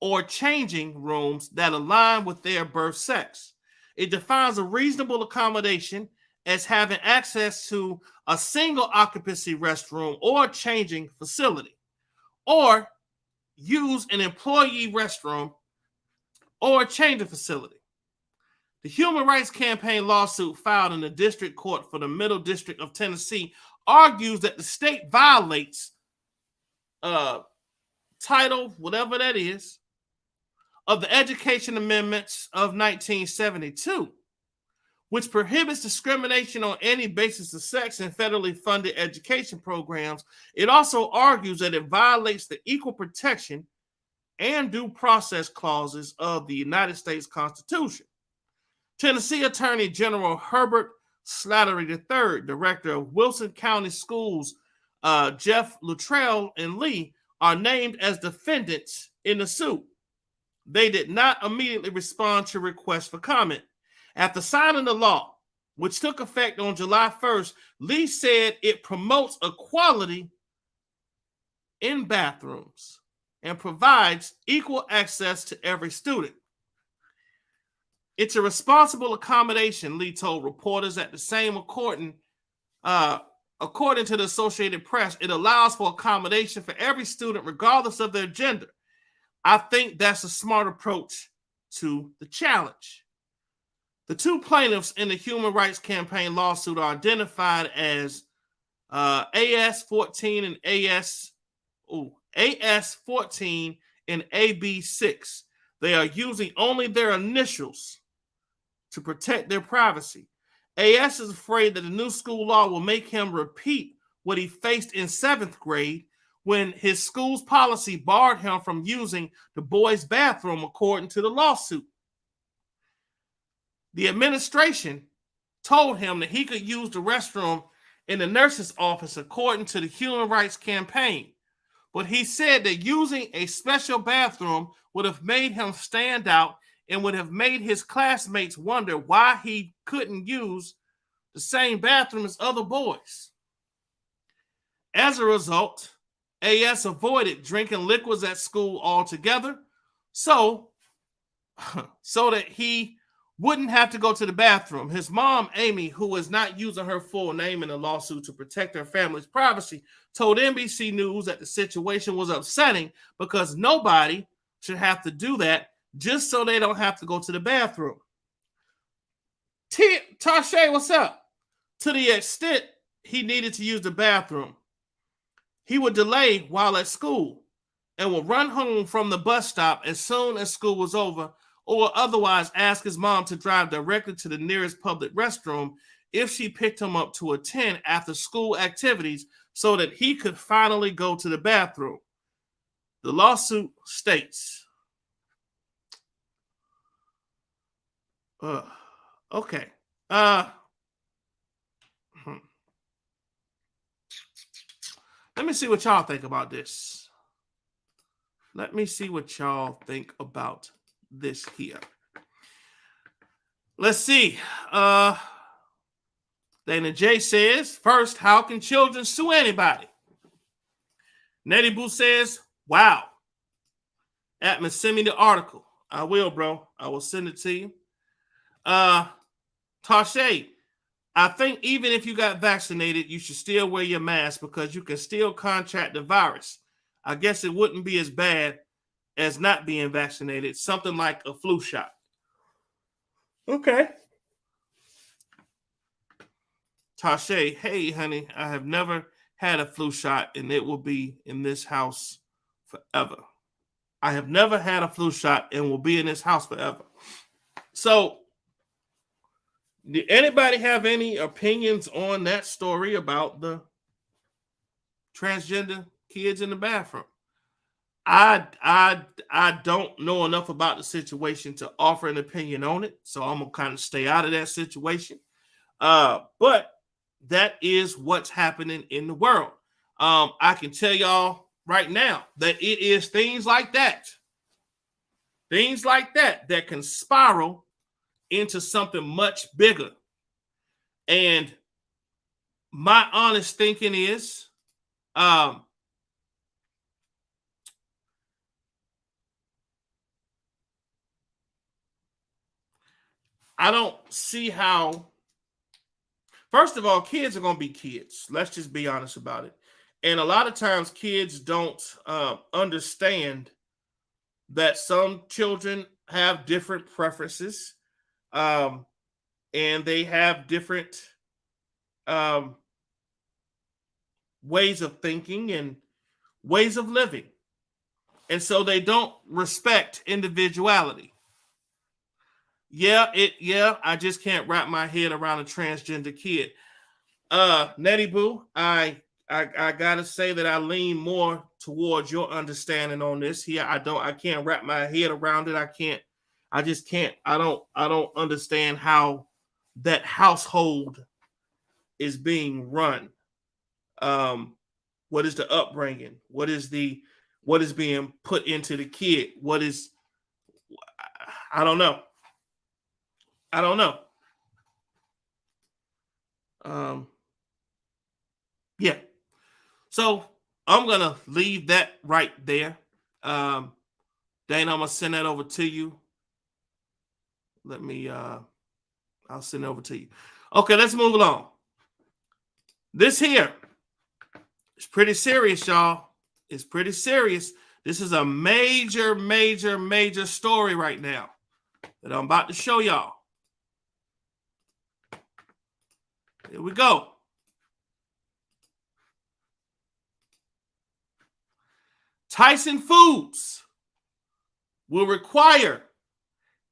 or changing rooms that align with their birth sex. It defines a reasonable accommodation as having access to a single occupancy restroom or changing facility, or use an employee restroom or changing facility. The Human Rights Campaign lawsuit filed in the district court for the Middle District of Tennessee argues that the state violates Title, whatever that is, of the Education Amendments of 1972, which prohibits discrimination on any basis of sex in federally funded education programs. It also argues that it violates the equal protection and due process clauses of the United States Constitution. Tennessee Attorney General Herbert Slattery III, Director of Wilson County Schools, Jeff Luttrell and Lee, are named as defendants in the suit. They did not immediately respond to requests for comment. After signing the law, which took effect on July 1st, Lee said it promotes equality in bathrooms and provides equal access to every student. It's a responsible accommodation, Lee told reporters. At the same according to the Associated Press, it allows for accommodation for every student regardless of their gender. I think that's a smart approach to the challenge. The two plaintiffs in the Human Rights Campaign lawsuit are identified as AS-14 and AS-14 and AB-6. They are using only their initials to protect their privacy. AS is afraid that the new school law will make him repeat what he faced in 7th grade when his school's policy barred him from using the boys' bathroom, according to the lawsuit. The administration told him that he could use the restroom in the nurse's office, according to the Human Rights Campaign. But he said that using a special bathroom would have made him stand out and would have made his classmates wonder why he couldn't use the same bathroom as other boys. As a result, AS avoided drinking liquids at school altogether so that he wouldn't have to go to the bathroom. His mom, Amy, who is not using her full name in the lawsuit to protect her family's privacy, told NBC News that the situation was upsetting because nobody should have to do that just so they don't have to go to the bathroom. Tashay, what's up? To the extent he needed to use the bathroom, he would delay while at school and would run home from the bus stop as soon as school was over, or otherwise ask his mom to drive directly to the nearest public restroom if she picked him up to attend after school activities so that he could finally go to the bathroom. The lawsuit states, okay. Let me see what y'all think about this. Let me see what y'all think about this here. Let's see. Dana J says, first, how can children sue anybody? Nettie Boo says, wow. Atmos, send me the article. I will, bro. I will send it to you. Tashay, I think even if you got vaccinated, you should still wear your mask because you can still contract the virus. I guess it wouldn't be as bad as not being vaccinated, something like a flu shot. Okay. Tashay, hey, honey, I have never had a flu shot, and it will be in this house forever. I have never had a flu shot and will be in this house forever. So, did anybody have any opinions on that story about the transgender kids in the bathroom? I don't know enough about the situation to offer an opinion on it, so I'm gonna kind of stay out of that situation. But that is what's happening in the world. I can tell y'all right now that it is things like that that can spiral into something much bigger. And my honest thinking is, I don't see how. First of all, kids are going to be kids. Let's just be honest about it. And a lot of times kids don't understand that some children have different preferences, and they have different ways of thinking and ways of living. And so they don't respect individuality. I just can't wrap my head around a transgender kid. Nettie Boo, I gotta say that I lean more towards your understanding on this here. I can't wrap my head around it. I just can't. I don't understand how that household is being run. What is the upbringing? What is being put into the kid? I don't know. I don't know. Yeah. So I'm gonna leave that right there. Dana, I'm gonna send that over to you. Let me I'll send it over to you. Okay, let's move along. This here is pretty serious, y'all. It's pretty serious. This is a major, major, major story right now that I'm about to show y'all. Here we go. Tyson Foods will require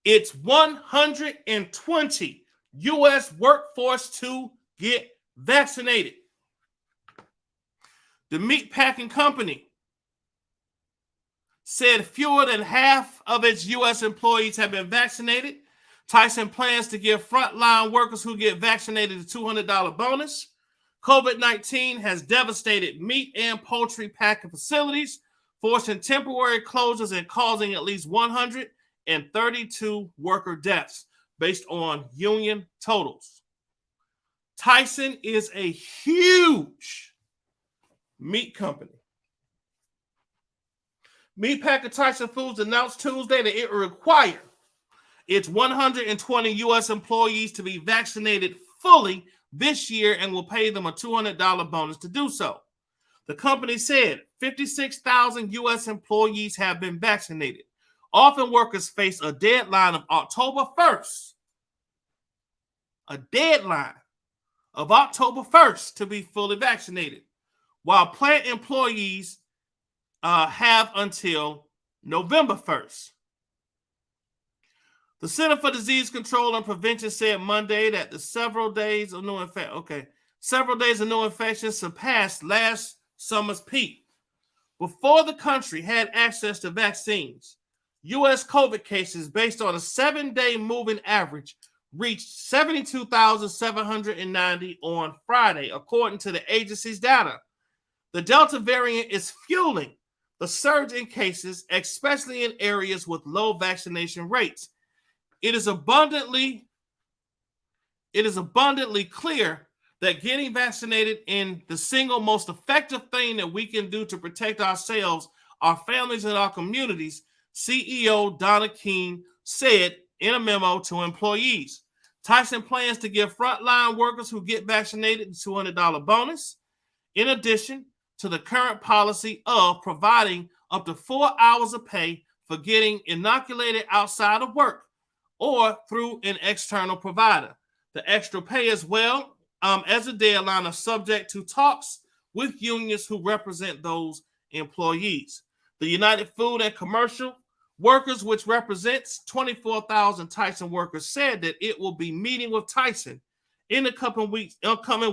its 120 U.S. workforce to get vaccinated. The meat packing company said fewer than half of its U.S. employees have been vaccinated. Tyson plans to give frontline workers who get vaccinated a $200 bonus. COVID-19 has devastated meat and poultry packing facilities, forcing temporary closures and causing at least 132 worker deaths based on union totals. Tyson is a huge meat company. Meatpacker Tyson Foods announced Tuesday that it will require its 120 U.S. employees to be vaccinated fully this year and will pay them a $200 bonus to do so. The company said 56,000 U.S. employees have been vaccinated. Often workers face a deadline of October 1st. A deadline of October 1st to be fully vaccinated, while plant employees have until November 1st. The Center for Disease Control and Prevention said Monday that the several days of new infections surpassed last summer's peak. Before the country had access to vaccines, U.S. COVID cases based on a 7-day moving average reached 72,790 on Friday, according to the agency's data. The Delta variant is fueling the surge in cases, especially in areas with low vaccination rates. It is abundantly clear that getting vaccinated is the single most effective thing that we can do to protect ourselves, our families, and our communities, CEO Donna King said in a memo to employees. Tyson plans to give frontline workers who get vaccinated a $200 bonus, in addition to the current policy of providing up to 4 hours of pay for getting inoculated outside of work or through an external provider. The extra pay as well as a deadline are subject to talks with unions who represent those employees. The United Food and Commercial Workers, which represents 24,000 Tyson workers, said that it will be meeting with Tyson in the coming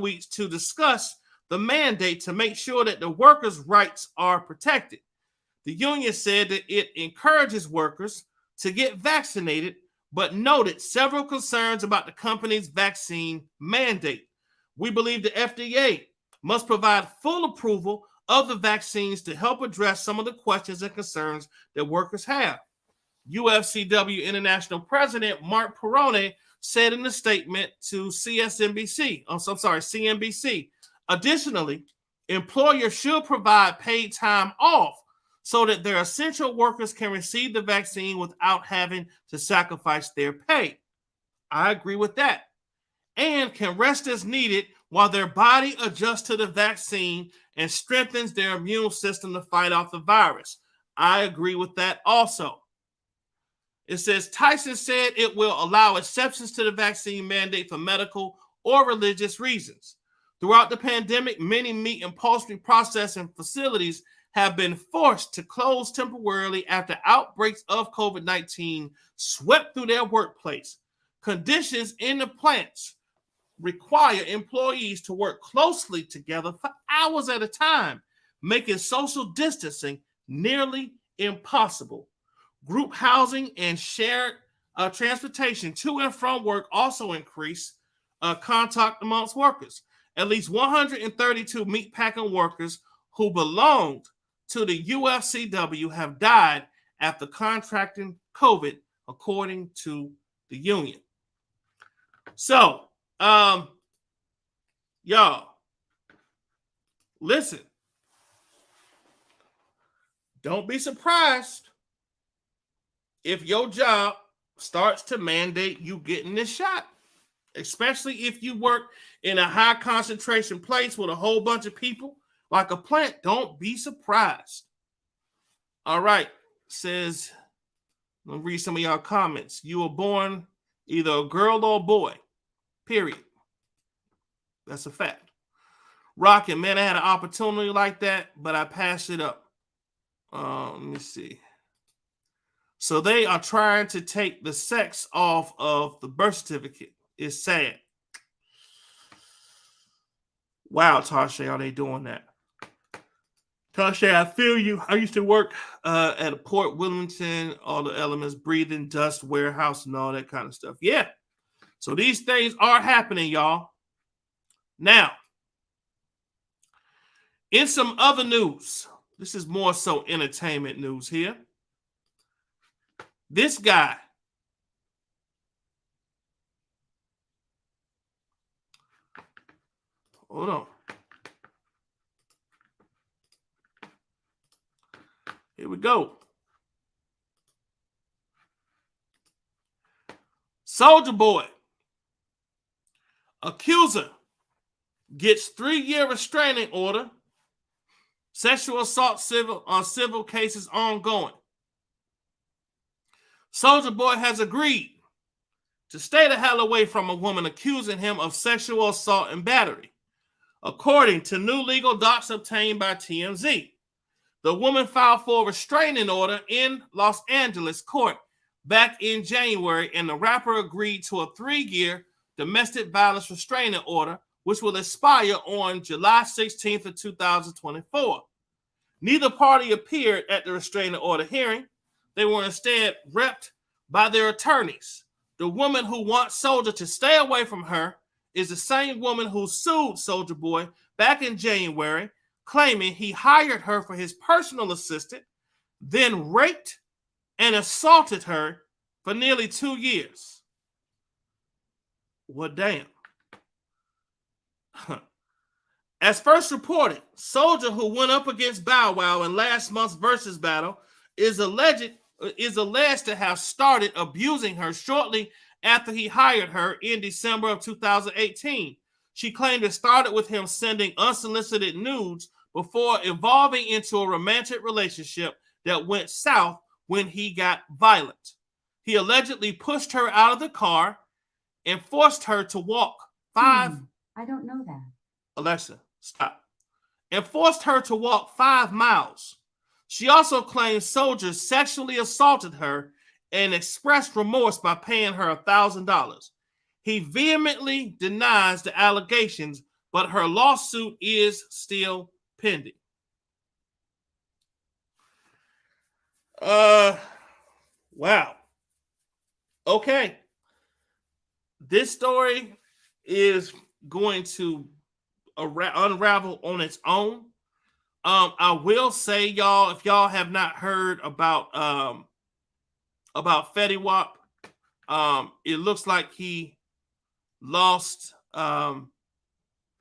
weeks to discuss the mandate to make sure that the workers' rights are protected. The union said that it encourages workers to get vaccinated, but noted several concerns about the company's vaccine mandate. We believe the FDA must provide full approval of the vaccines to help address some of the questions and concerns that workers have. UFCW International President Mark Perrone said in a statement to CNBC. Additionally, employers should provide paid time off so that their essential workers can receive the vaccine without having to sacrifice their pay. I agree with that. And can rest as needed while their body adjusts to the vaccine and strengthens their immune system to fight off the virus. I agree with that also. It says Tyson said it will allow exceptions to the vaccine mandate for medical or religious reasons. Throughout the pandemic, many meat and poultry processing facilities have been forced to close temporarily after outbreaks of COVID-19 swept through their workplace. Conditions in the plants require employees to work closely together for hours at a time, making social distancing nearly impossible. Group housing and shared transportation to and from work also increased contact amongst workers. At least 132 meatpacking workers who belonged to the UFCW have died after contracting COVID, according to the union. So, y'all, listen. Don't be surprised if your job starts to mandate you getting this shot, especially if you work in a high concentration place with a whole bunch of people like a plant. Don't be surprised. All right, says, let me read some of y'all comments. You were born either a girl or a boy, period. That's a fact. Rocket, man, I had an opportunity like that, but I passed it up. Let me see. So they are trying to take the sex off of the birth certificate. It's sad. Wow, Tasha, are they doing that? Tasha, I feel you. I used to work at a Port Wilmington, all the elements, breathing, dust, warehouse, and all that kind of stuff. Yeah. So these things are happening, y'all. Now, in some other news, this is more so entertainment news here. This guy, hold on. Here we go. Soulja Boy, accuser, gets 3-year restraining order. Sexual assault civil cases ongoing. Soulja Boy has agreed to stay the hell away from a woman accusing him of sexual assault and battery, according to new legal docs obtained by TMZ. The woman filed for a restraining order in Los Angeles court back in January, and the rapper agreed to a 3-year domestic violence restraining order, which will expire on July 16th of 2024. Neither party appeared at the restraining order hearing. They were instead repped by their attorneys. The woman who wants Soulja to stay away from her is the same woman who sued Soulja Boy back in January, claiming he hired her for his personal assistant, then raped and assaulted her for nearly 2 years. Well, damn. As first reported, Soulja, who went up against Bow Wow in last month's Versus battle, is alleged to have started abusing her shortly after he hired her in December of 2018. She claimed it started with him sending unsolicited nudes before evolving into a romantic relationship that went south when he got violent. He allegedly pushed her out of the car and forced her to walk I don't know that. Alexa, stop. And forced her to walk 5 miles. She also claimed Soulja sexually assaulted her and expressed remorse by paying her $1,000. He vehemently denies the allegations, but her lawsuit is still pending. Wow. Okay. This story is going to unravel on its own. I will say, y'all, if y'all have not heard about Fetty Wap, it looks like he lost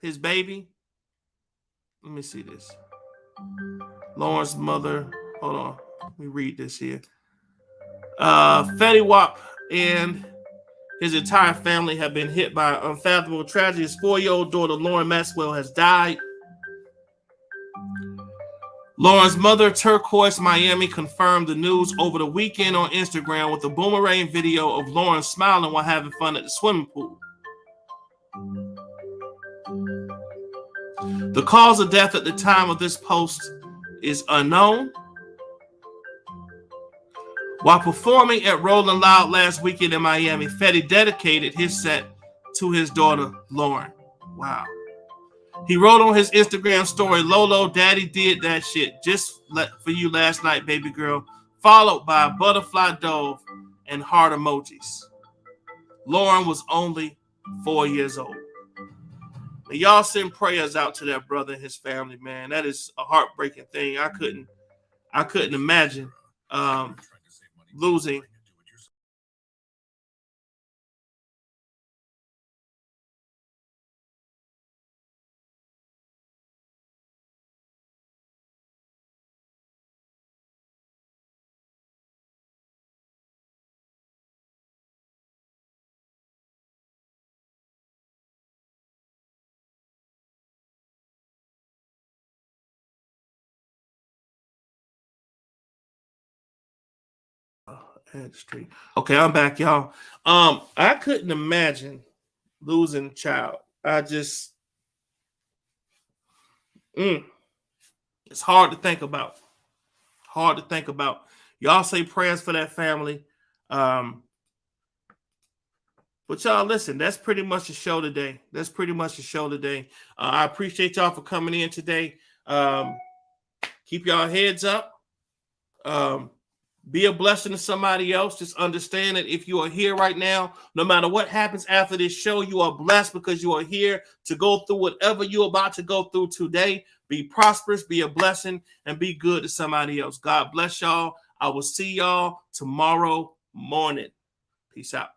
his baby. Let me see this. Lauren's mother. Hold on. Let me read this here. Fetty Wap and his entire family have been hit by unfathomable tragedy. His 4-year-old daughter, Lauren Maxwell, has died. Lauren's mother, Turquoise Miami, confirmed the news over the weekend on Instagram with a boomerang video of Lauren smiling while having fun at the swimming pool. The cause of death at the time of this post is unknown. While performing at Rolling Loud last weekend in Miami, Fetty dedicated his set to his daughter, Lauren. Wow. He wrote on his Instagram story, "Lolo, daddy did that shit just for you last night, baby girl," followed by a butterfly dove and heart emojis. Lauren was only 4 years old. And y'all send prayers out to that brother and his family, man. That is a heartbreaking thing. I couldn't imagine losing street. Okay, I'm back, y'all. I couldn't imagine losing a child. I just it's hard to think about. Hard to think about. Y'all say prayers for that family. But y'all, listen, that's pretty much the show today. I appreciate y'all for coming in today. Keep y'all heads up. Be a blessing to somebody else. Just understand that if you are here right now, no matter what happens after this show, you are blessed because you are here to go through whatever you're about to go through today. Be prosperous, be a blessing, and be good to somebody else. God bless y'all. I will see y'all tomorrow morning. Peace out.